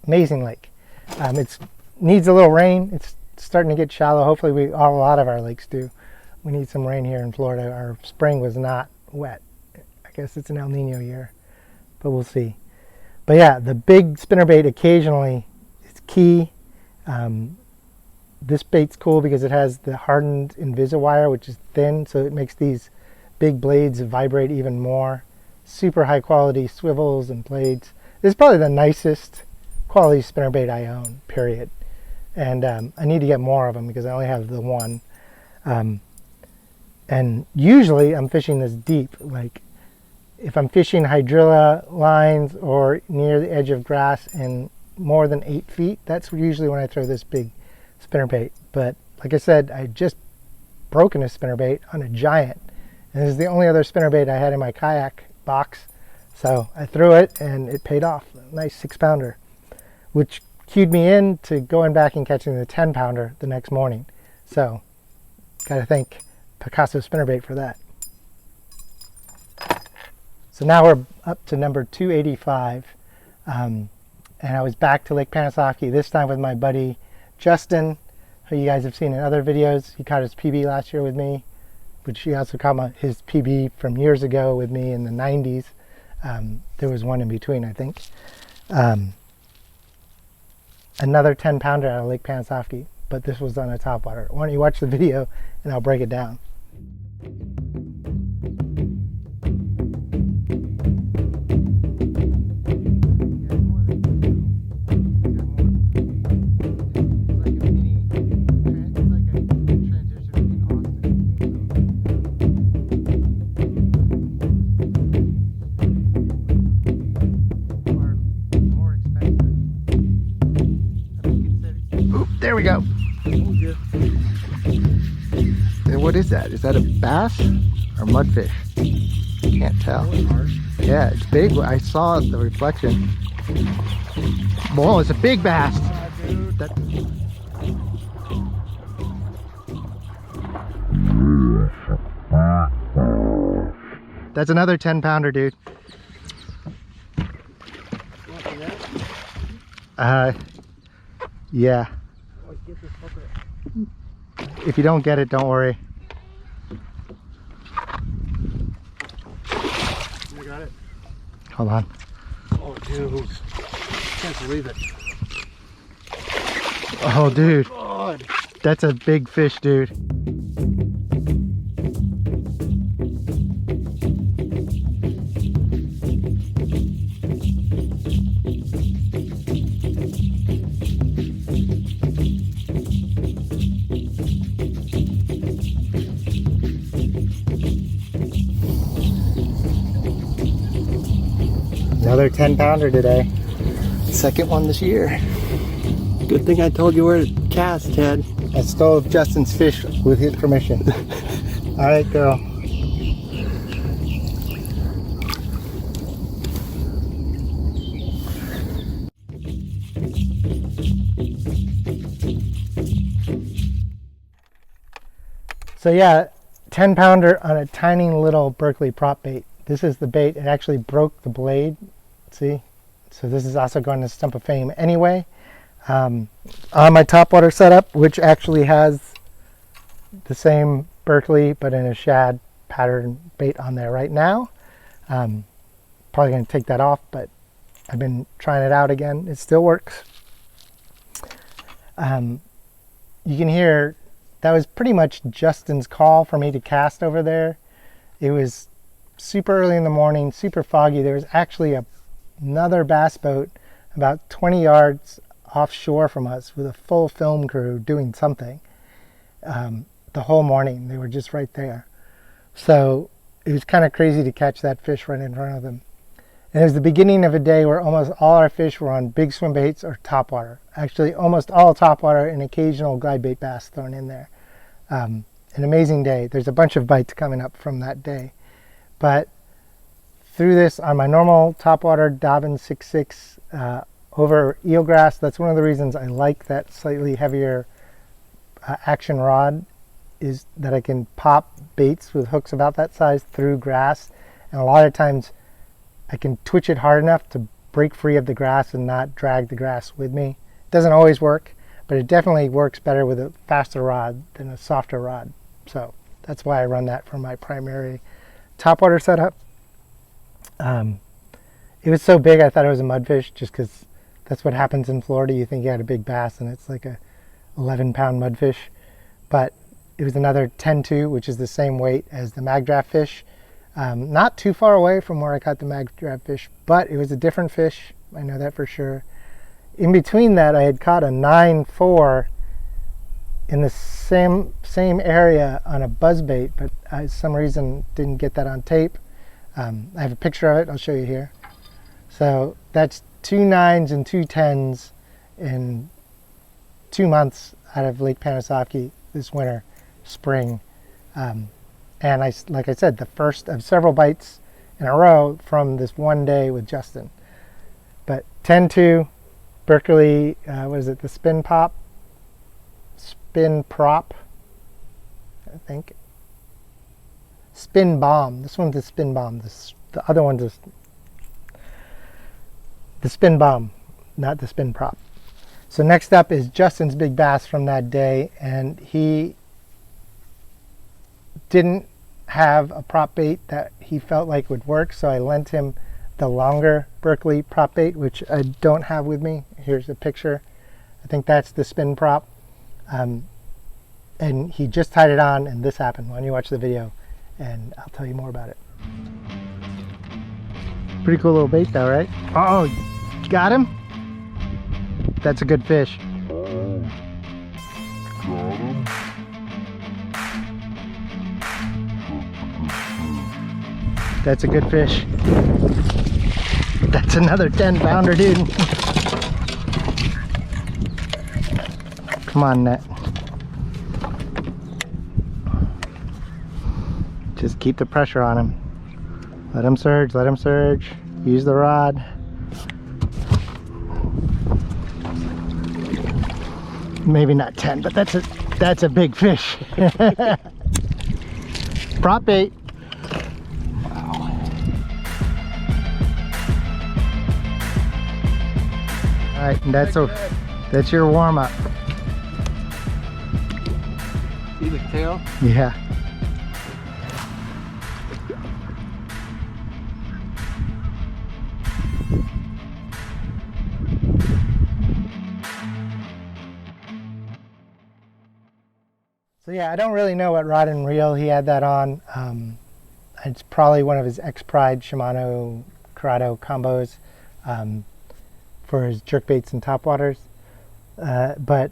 Amazing lake. It needs a little rain. It's starting to get shallow. Hopefully a lot of our lakes do. We need some rain here in Florida. Our spring was not wet. I guess it's an El Nino year, but we'll see. But yeah, the big spinnerbait occasionally is key. This bait's cool because it has the hardened Invisowire, which is thin, so it makes these big blades vibrate even more. Super high quality swivels and blades. This is probably the nicest quality spinnerbait I own, period. And I need to get more of them because I only have the one. And usually I'm fishing this deep. Like if I'm fishing hydrilla lines or near the edge of grass and more than 8 feet, that's usually when I throw this big spinnerbait. But like I said, I just broken a spinnerbait on a giant, and this is the only other spinnerbait I had in my kayak box. So I threw it and it paid off. A nice 6-pounder, which cued me in to going back and catching the 10-pounder the next morning. So gotta thank Picasso spinnerbait for that. So now we're up to number 285. And I was back to Lake Panasoffkee, this time with my buddy Justin, who you guys have seen in other videos. He caught his PB last year with me, which he also caught his PB from years ago with me in the 90s. There was one in between, I think. Another 10-pounder out of Lake Panasoffkee, but this was on a topwater. Why don't you watch the video and I'll break it down. There we go. And what is that? Is that a bass or mudfish? Can't tell. Yeah, it's big. I saw the reflection. Whoa, it's a big bass. That's another 10-pounder, dude. Yeah. If you don't get it, don't worry. You got it? Hold on. Oh, dude. Can't believe it. Oh, dude. God. That's a big fish, dude. Another 10-pounder today. Second one this year. Good thing I told you where to cast, Ted. I stole Justin's fish with his permission. All right, girl. So yeah, 10-pounder on a tiny little Berkeley prop bait. This is the bait. It actually broke the blade. See? So this is also going to Stump of Fame anyway. On my topwater setup, which actually has the same Berkeley but in a shad pattern bait on there right now. Probably going to take that off, but I've been trying it out again. It still works. You can hear that was pretty much Justin's call for me to cast over there. It was super early in the morning, super foggy. There was actually another bass boat about 20 yards offshore from us with a full film crew doing something the whole morning. They were just right there. So it was kind of crazy to catch that fish right in front of them. And it was the beginning of a day where almost all our fish were on big swim baits or topwater. Actually, almost all topwater and occasional glide bait bass thrown in there. An amazing day. There's a bunch of bites coming up from that day. But through this on my normal topwater Dobyns 6.6 over eelgrass, that's one of the reasons I like that slightly heavier action rod, is that I can pop baits with hooks about that size through grass, and a lot of times I can twitch it hard enough to break free of the grass and not drag the grass with me. It doesn't always work, but it definitely works better with a faster rod than a softer rod. So that's why I run that for my primary topwater setup. It was so big I thought it was a mudfish, just because that's what happens in Florida. You think you had a big bass and it's like a 11-pound mudfish. But it was another 10-2, which is the same weight as the mag draft fish. Not too far away from where I caught the mag draft fish, but it was a different fish. I know that for sure. In between that, I had caught a 9.4 in the same area on a buzzbait, but I, some reason, didn't get that on tape. I have a picture of it. I'll show you here. So that's 2 9s and 2 10s in 2 months out of Lake Panasoffkee this winter, spring. And like I said, the first of several bites in a row from this one day with Justin. But 10-2, Berkeley, what is it, the spin prop, I think. Spin bomb. This one's the spin bomb, the The other one's the spin bomb, not the spin prop. So next up is Justin's big bass from that day, and he didn't have a prop bait that he felt like would work, so I lent him the longer Berkeley prop bait, which I don't have with me. Here's a picture. I think that's the spin prop. And he just tied it on, and this happened. Why don't you watch the video and I'll tell you more about it. Pretty cool little bait though, right? Oh, got him? That's a good fish. That's a good fish. That's another 10-pounder, dude. Come on, net. Just keep the pressure on him. Let him surge, let him surge. Use the rod. Maybe not 10, but that's a big fish. Prop bait. Wow. All right, and that's your warm up. See the tail? Yeah. So yeah, I don't really know what rod and reel he had that on. It's probably one of his X-Pride Shimano Corrado combos for his jerkbaits and topwaters. But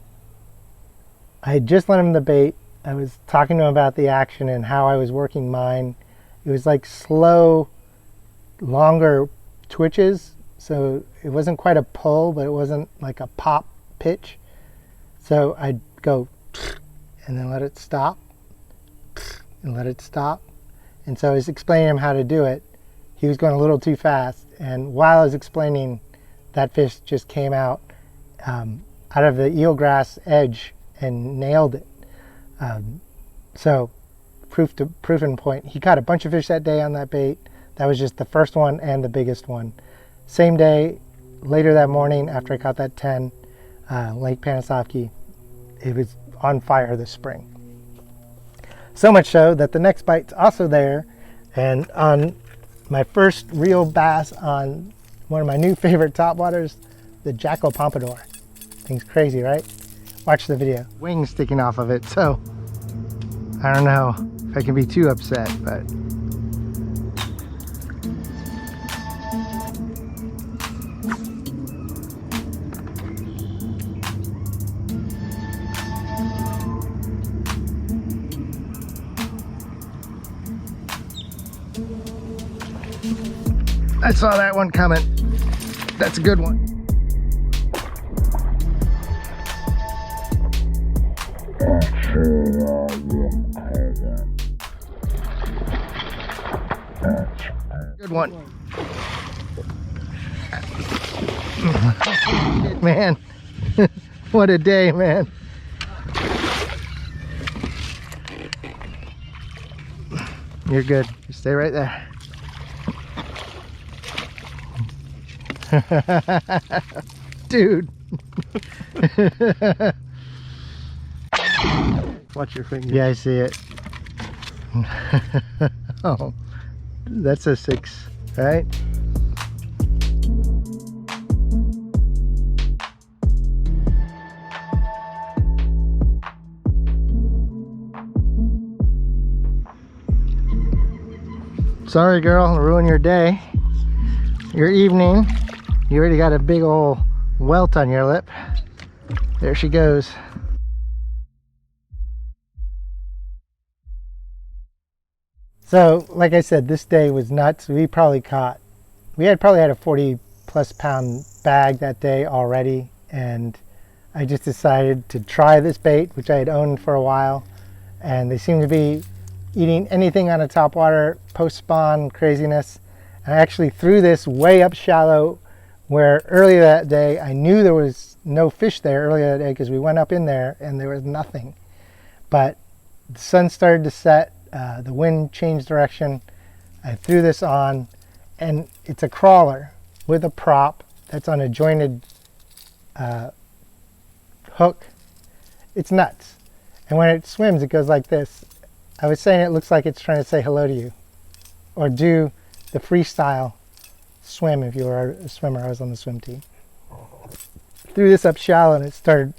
I had just lent him the bait. I was talking to him about the action and how I was working mine. It was like slow, longer twitches. So it wasn't quite a pull, but it wasn't like a pop pitch. So I'd go and then let it stop and let it stop. And so I was explaining him how to do it. He was going a little too fast. And while I was explaining, that fish just came out of the eelgrass edge and nailed it. So proven point. He caught a bunch of fish that day on that bait. That was just the first one and the biggest one. Same day, later that morning after I caught that 10, Lake Panisovki, it was on fire this spring. So much so that the next bite's also there, and on my first real bass on one of my new favorite topwaters, the Jackal Pompadour. Thing's crazy, right? Watch the video. Wings sticking off of it, so I don't know if I can be too upset, but I saw that one coming. That's a good one. Good one. Man, what a day, man. You're good. You stay right there. Dude. Watch your finger. Yeah, I see it. Oh, that's a 6, right? Sorry, girl, I'll ruin your day, your evening. You already got a big old welt on your lip. There she goes. So, like I said, this day was nuts. We had probably had a 40+ pound bag that day already, and I just decided to try this bait, which I had owned for a while, and they seem to be eating anything on a topwater, post-spawn craziness. And I actually threw this way up shallow, where earlier that day I knew there was no fish there earlier that day because we went up in there and there was nothing. But the sun started to set, the wind changed direction. I threw this on, and it's a crawler with a prop that's on a jointed hook. It's nuts. And when it swims, it goes like this. I was saying it looks like it's trying to say hello to you, or do the freestyle swim if you were a swimmer. I was on the swim team. Threw this up shallow and it started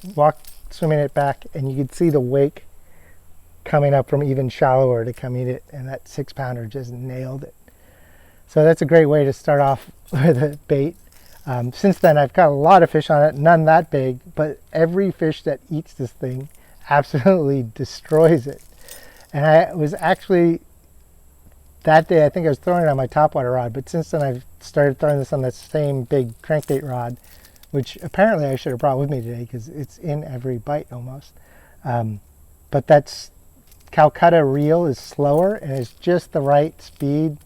swimming it back, and you could see the wake coming up from even shallower to come eat it, and that 6-pounder just nailed it. So that's a great way to start off with a bait. Since then I've got a lot of fish on it, none that big, but every fish that eats this thing absolutely destroys it. And I was actually, that day I think I was throwing it on my topwater rod, but since then I've started throwing this on that same big crankbait rod, which apparently I should have brought with me today because it's in every bite almost. But that's Calcutta reel is slower and it's just the right speed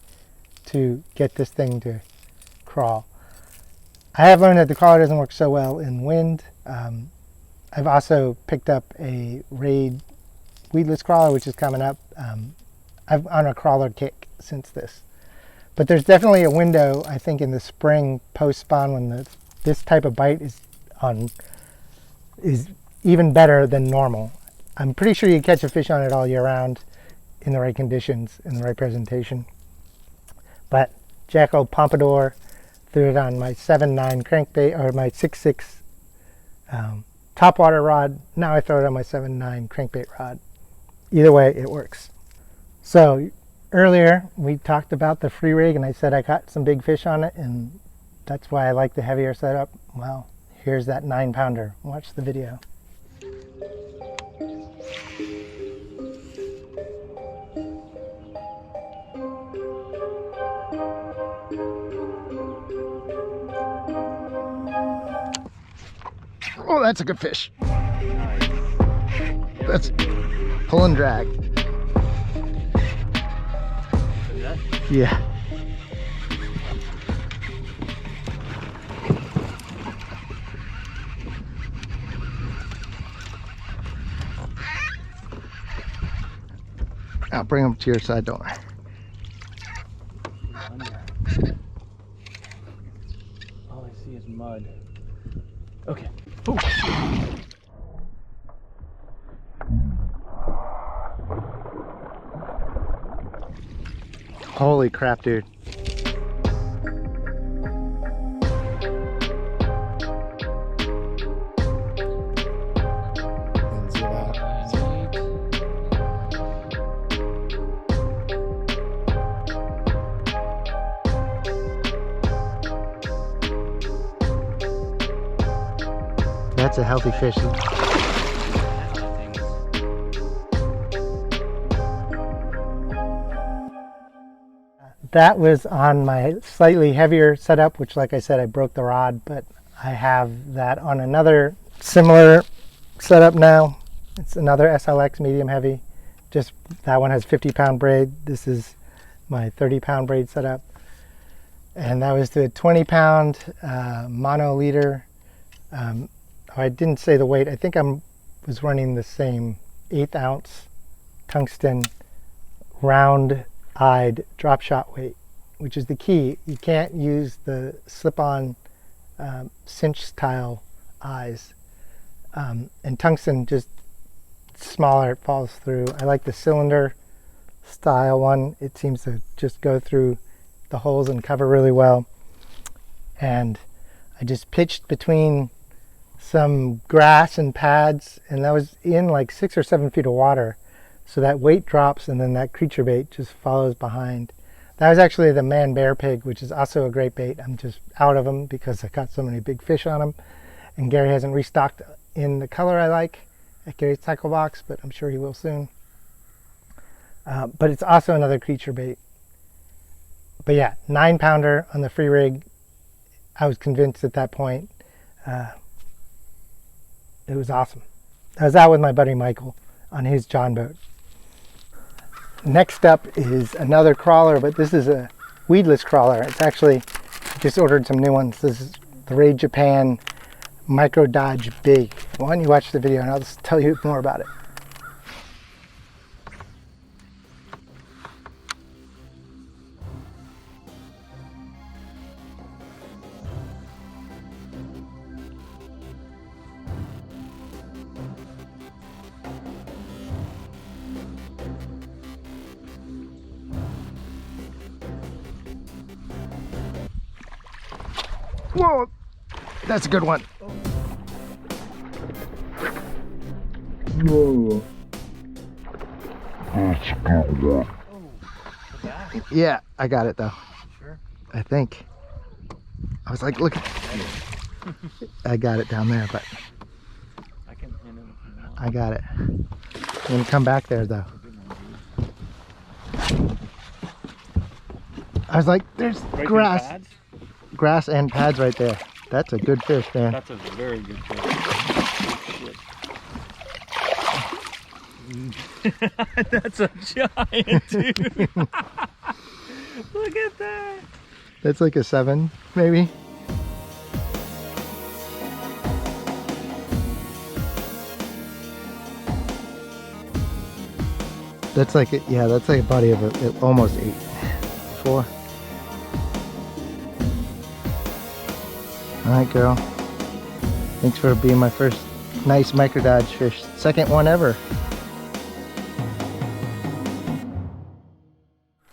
to get this thing to crawl. I have learned that the crawler doesn't work so well in wind. I've also picked up a Raid weedless crawler, which is coming up. I'm on a crawler kick since this. But there's definitely a window, I think, in the spring post-spawn when this type of bite is even better than normal. I'm pretty sure you can catch a fish on it all year round in the right conditions, in the right presentation. But Jacko Pompadour, threw it on my 7.9 crankbait, or my 6.6 topwater rod. Now I throw it on my 7.9 crankbait rod. Either way, it works. So earlier we talked about the free rig and I said I caught some big fish on it, and that's why I like the heavier setup. Well, here's that 9-pounder. Watch the video. Oh, that's a good fish. Nice. That's pull and drag. Yeah. I'll bring them to your side, don't worry. All I see is mud. Okay. Ooh. Holy crap, dude. That's a healthy fish. That was on my slightly heavier setup, which, like I said, I broke the rod, but I have that on another similar setup now. It's another SLX medium heavy. Just that one has 50-pound braid. This is my 30-pound braid setup. And that was the 20-pound mono leader. I didn't say the weight. I think I was running the same 1/8 ounce tungsten round-eyed drop shot weight, which is the key. You can't use the slip-on cinch style eyes. And tungsten, just smaller, it falls through. I like the cylinder style one. It seems to just go through the holes and cover really well. And I just pitched between some grass and pads, and that was in like 6 or 7 feet of water. So that weight drops and then that creature bait just follows behind. That was actually the man bear pig, which is also a great bait. I'm just out of them because I caught so many big fish on them. And Gary hasn't restocked in the color I like at Gary's Tackle Box, but I'm sure he will soon. But it's also another creature bait. But yeah, 9-pounder on the free rig. I was convinced at that point. It was awesome. I was out with my buddy Michael on his John boat. Next up is another crawler, but this is a weedless crawler. It's actually, just ordered some new ones. This is the Raid Japan Micro Dodge Big. Why don't you watch the video and I'll just tell you more about it. Whoa, that's a good one. Whoa. Yeah, I got it though. Sure. I think. I was like, look at I got it down there, but I can hand him if you want. I got it. I'm gonna come back there though. I was like, there's Right grass. through the pads? Grass and pads right there. That's a good fish, man. That's a very good fish. Shit. That's a giant, dude. Look at that. That's like a 7, maybe. That's like, yeah, that's like a body of almost 8. 4. All right, girl. Thanks for being my first nice micro dodge fish. Second one ever.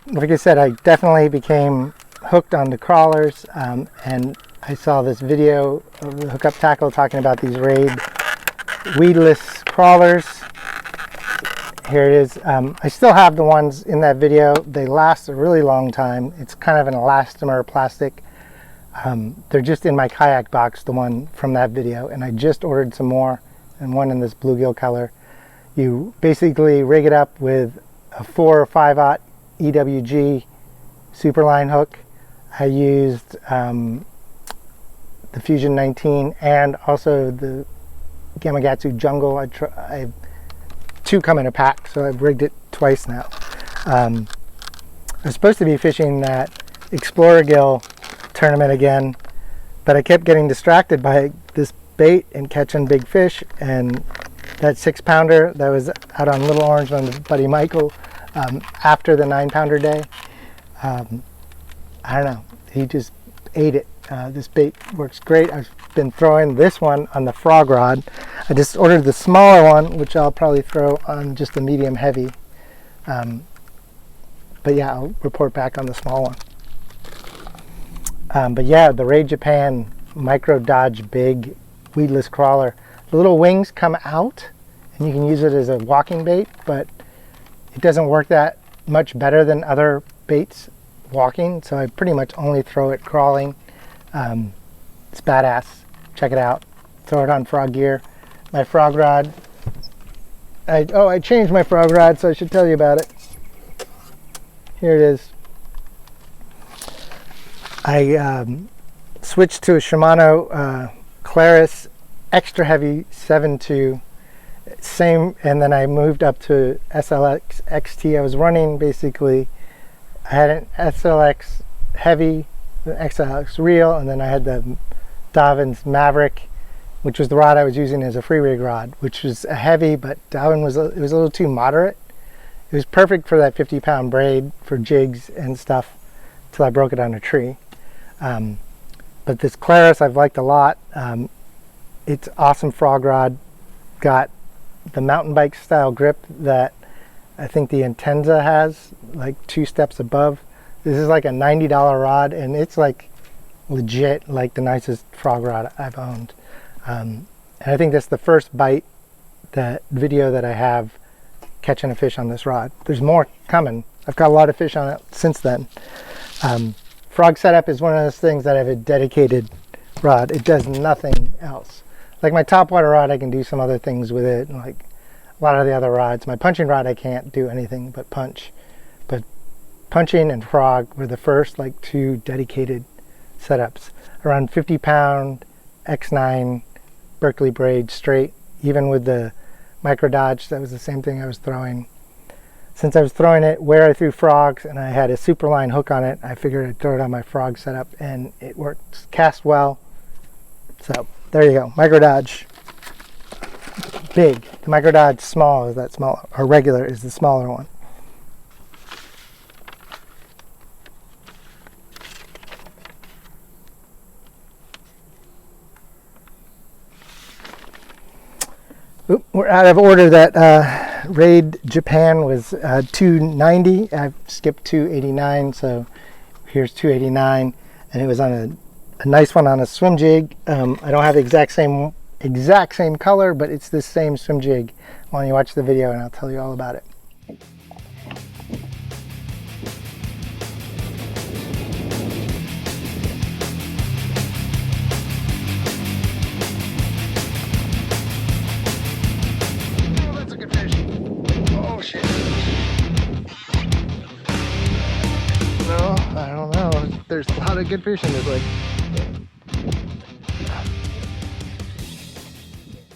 Like I said, I definitely became hooked on the crawlers, and I saw this video of the Hookup Tackle talking about these Raid weedless crawlers. Here it is. I still have the ones in that video. They last a really long time. It's kind of an elastomer plastic. They're just in my kayak box, the one from that video, and I just ordered some more, and one in this bluegill color. You basically rig it up with a 4 or 5/0 EWG Superline hook. I used the Fusion 19 and also the Gamakatsu Jungle. I 2 come in a pack, so I've rigged it twice now. I was supposed to be fishing that Explorer Gill tournament again, but I kept getting distracted by this bait and catching big fish, and that 6-pounder that was out on Little Orange on Buddy Michael after the 9-pounder day. I don't know, he just ate it. This bait works great. I've been throwing this one on the frog rod. I just ordered the smaller one, which I'll probably throw on just a medium heavy. But yeah, I'll report back on the small one. But yeah, the Raid Japan Micro Dodge Big Weedless Crawler. The little wings come out, and you can use it as a walking bait, but it doesn't work that much better than other baits walking, so I pretty much only throw it crawling. It's badass. Check it out. Throw it on frog gear. My frog rod. I changed my frog rod, so I should tell you about it. Here it is. I switched to a Shimano Claris extra heavy 7.2. Same, and then I moved up to SLX XT. I was running basically, I had an SLX heavy, an SLX reel, and then I had the Dobyns Maverick, which was the rod I was using as a free rig rod, which was a heavy, but Dobyns was it was a little too moderate. It was perfect for that 50-pound braid for jigs and stuff till I broke it on a tree. But this Claris I've liked a lot. It's awesome frog rod. Got the mountain bike style grip that I think the Intenza has, like 2 steps above. This is like a $90 rod, and it's like legit like the nicest frog rod I've owned. And I think that's the first bite, that video that I have catching a fish on this rod. There's more coming. I've got a lot of fish on it since then. Frog setup is one of those things that I have a dedicated rod. It does nothing else. Like my topwater rod, I can do some other things with it, and like a lot of the other rods. My punching rod, I can't do anything but punch. But punching and frog were the first like 2 dedicated setups. Around 50-pound X9 Berkeley braid straight, even with the Micro Dodge, that was the same thing I was throwing. Since I was throwing it where I threw frogs and I had a Superline hook on it, I figured I'd throw it on my frog setup, and it worked, cast well. So there you go, Micro Dodge big. The Micro Dodge small is that small, or regular is the smaller one. Oop, we're out of order. That Raid Japan was 290. I've skipped 289, so here's 289, and it was on a a nice one on a swim jig. I don't have the exact same color, but it's the same swim jig. Why don't you watch the video and I'll tell you all about it. Oh, that's a good fish. Oh, shit. No, I don't know. There's a lot of good fish in this lake.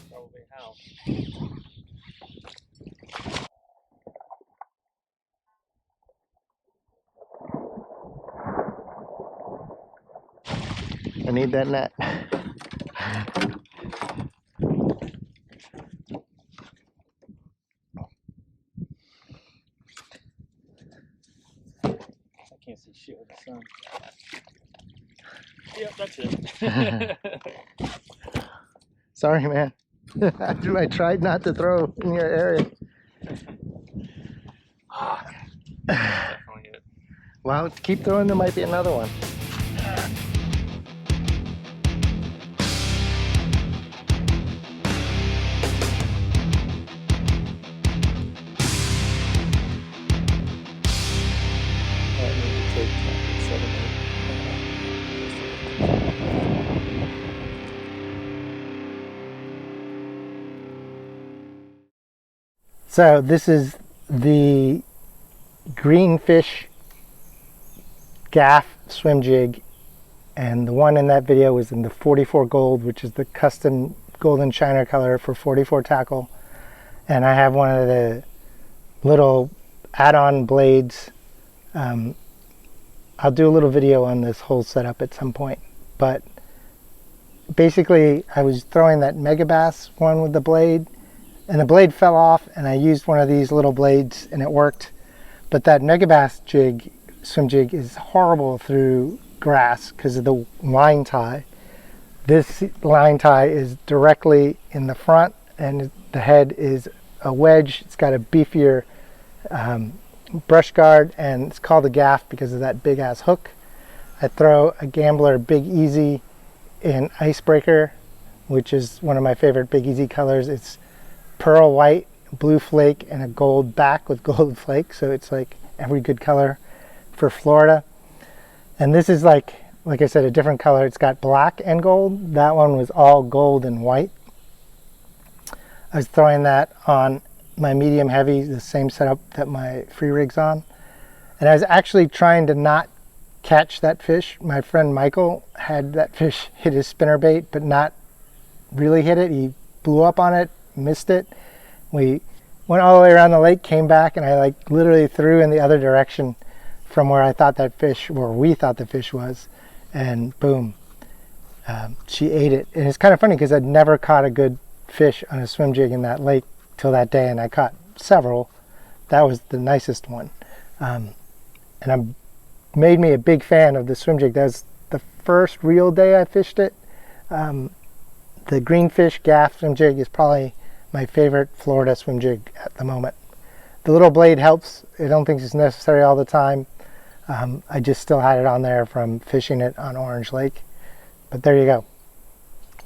Probably how. I need that net. I can't see shit with the sun. Yep, that's it. Sorry, man. I tried not to throw in your area. Definitely it. Well, keep throwing. There might be another one. So this is the greenfish gaff swim jig, and the one in that video was in the 44 gold, which is the custom golden shiner color for 44 tackle. And I have one of the little add-on blades. I'll do a little video on this whole setup at some point, but basically I was throwing that Megabass one with the blade, and the blade fell off, and I used one of these little blades and it worked. But that Megabass jig, swim jig, is horrible through grass because of the line tie. This line tie is directly in the front, and the head is a wedge. It's got a beefier brush guard, and it's called a gaff because of that big ass hook. I throw a Gambler Big Easy in Icebreaker, which is one of my favorite Big Easy colors. It's pearl white, blue flake, and a gold back with gold flake, so it's like every good color for Florida. And this is like I said, a different color. It's got black and gold. That one was all gold and white. I was throwing that on my medium heavy, the same setup that my free rig's on, and I was actually trying to not catch that fish. My friend Michael had that fish hit his spinnerbait, but not really hit it. He blew up on it, missed it. We went all the way around the lake, came back, and I like literally threw in the other direction from where I thought that fish, where we thought the fish was, and boom, she ate it. And it's kind of funny because I'd never caught a good fish on a swim jig in that lake till that day, and I caught several. That was the nicest one, and made me a big fan of the swim jig. That was the first real day I fished it. The greenfish gaff swim jig is probably my favorite Florida swim jig at the moment. The little blade helps. I don't think it's necessary all the time. I just still had it on there from fishing it on Orange Lake. But there you go.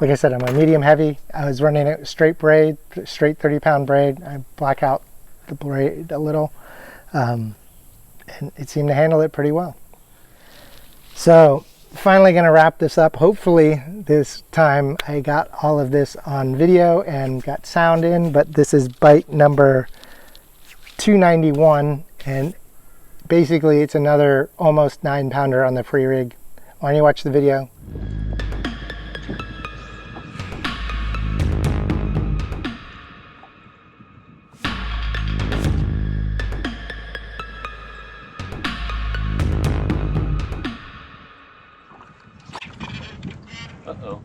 Like I said, I'm a medium heavy. I was running a straight braid, straight 30-pound braid. I black out the braid a little. And it seemed to handle it pretty well. So finally going to wrap this up. Hopefully this time I got all of this on video and got sound in, but this is bite number 291, and basically it's another almost 9-pounder on the free rig. Why don't you watch the video? Uh-oh.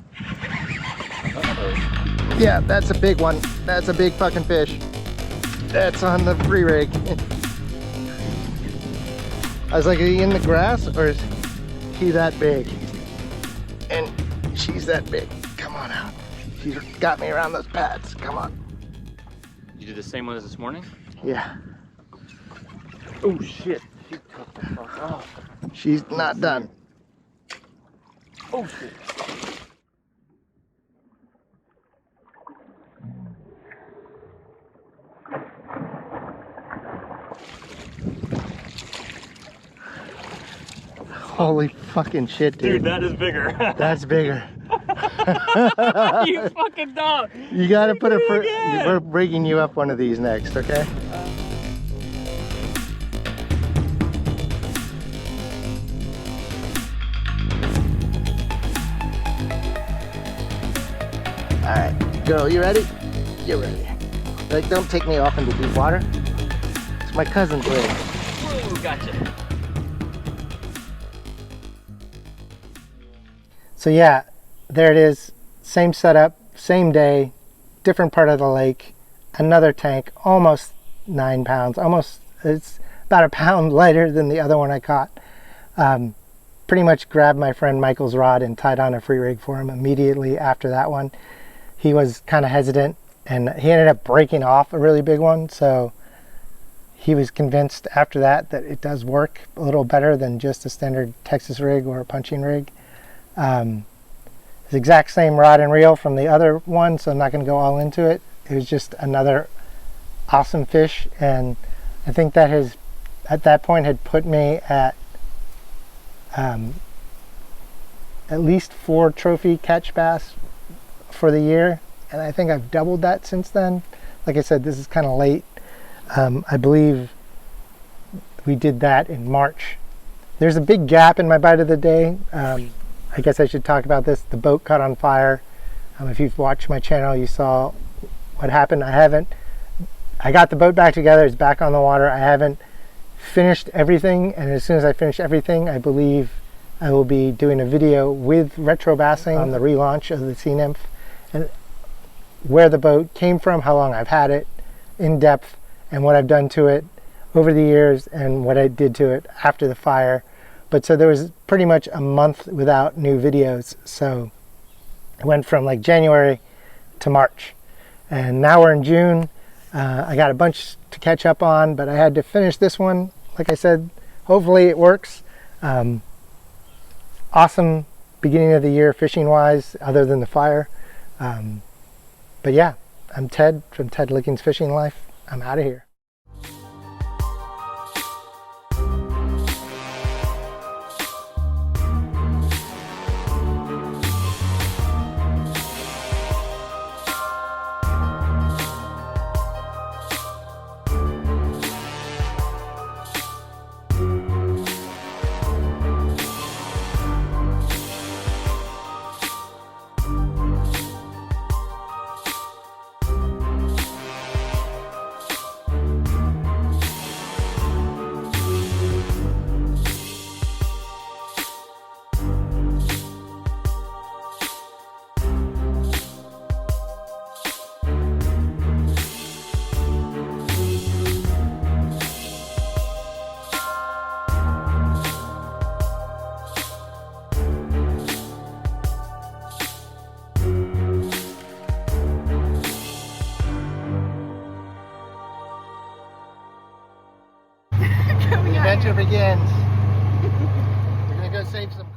Uh-oh. Yeah, that's a big one. That's a big fucking fish. That's on the free rig. I was like, are you in the grass or is he that big? And she's that big. Come on out. She's got me around those pads. Come on. You did the same one as this morning? Yeah. Oh shit. She took the fuck off. She's not done. Oh shit. Holy fucking shit, dude. Dude, that is bigger. That's bigger. You fucking dog. You gotta put a again. we're rigging you up one of these next, okay? All right, girl, you ready? You're ready. Like, don't take me off into deep water. It's my cousin's rig. Whoa, gotcha. So yeah, there it is. Same setup, same day, different part of the lake, another tank, almost 9 pounds. Almost, it's about a pound lighter than the other one I caught. Pretty much grabbed my friend Michael's rod and tied on a free rig for him immediately after that one. He was kind of hesitant, and he ended up breaking off a really big one, so he was convinced after that that it does work a little better than just a standard Texas rig or a punching rig. It's the exact same rod and reel from the other one, so I'm not going to go all into it. It was just another awesome fish, and I think that has, at that point, had put me at least 4 trophy catch bass for the year, and I think I've doubled that since then. Like I said, this is kind of late. I believe we did that in March. There's a big gap in my bite of the day. I guess I should talk about this. The boat caught on fire. If you've watched my channel, you saw what happened. I got the boat back together. It's back on the water. I haven't finished everything, and as soon as I finish everything, I believe I will be doing a video with retro bassing on the relaunch of the Sea Nymph, and where the boat came from, how long I've had it, in depth, and what I've done to it over the years, and what I did to it after the fire. But so there was pretty much a month without new videos. So it went from like January to March. And now we're in June. I got a bunch to catch up on, but I had to finish this one. Like I said, hopefully it works. Awesome beginning of the year fishing wise, other than the fire. But yeah, I'm Ted from Ted Licking's Fishing Life. I'm out of here. The adventure begins. We're gonna go save some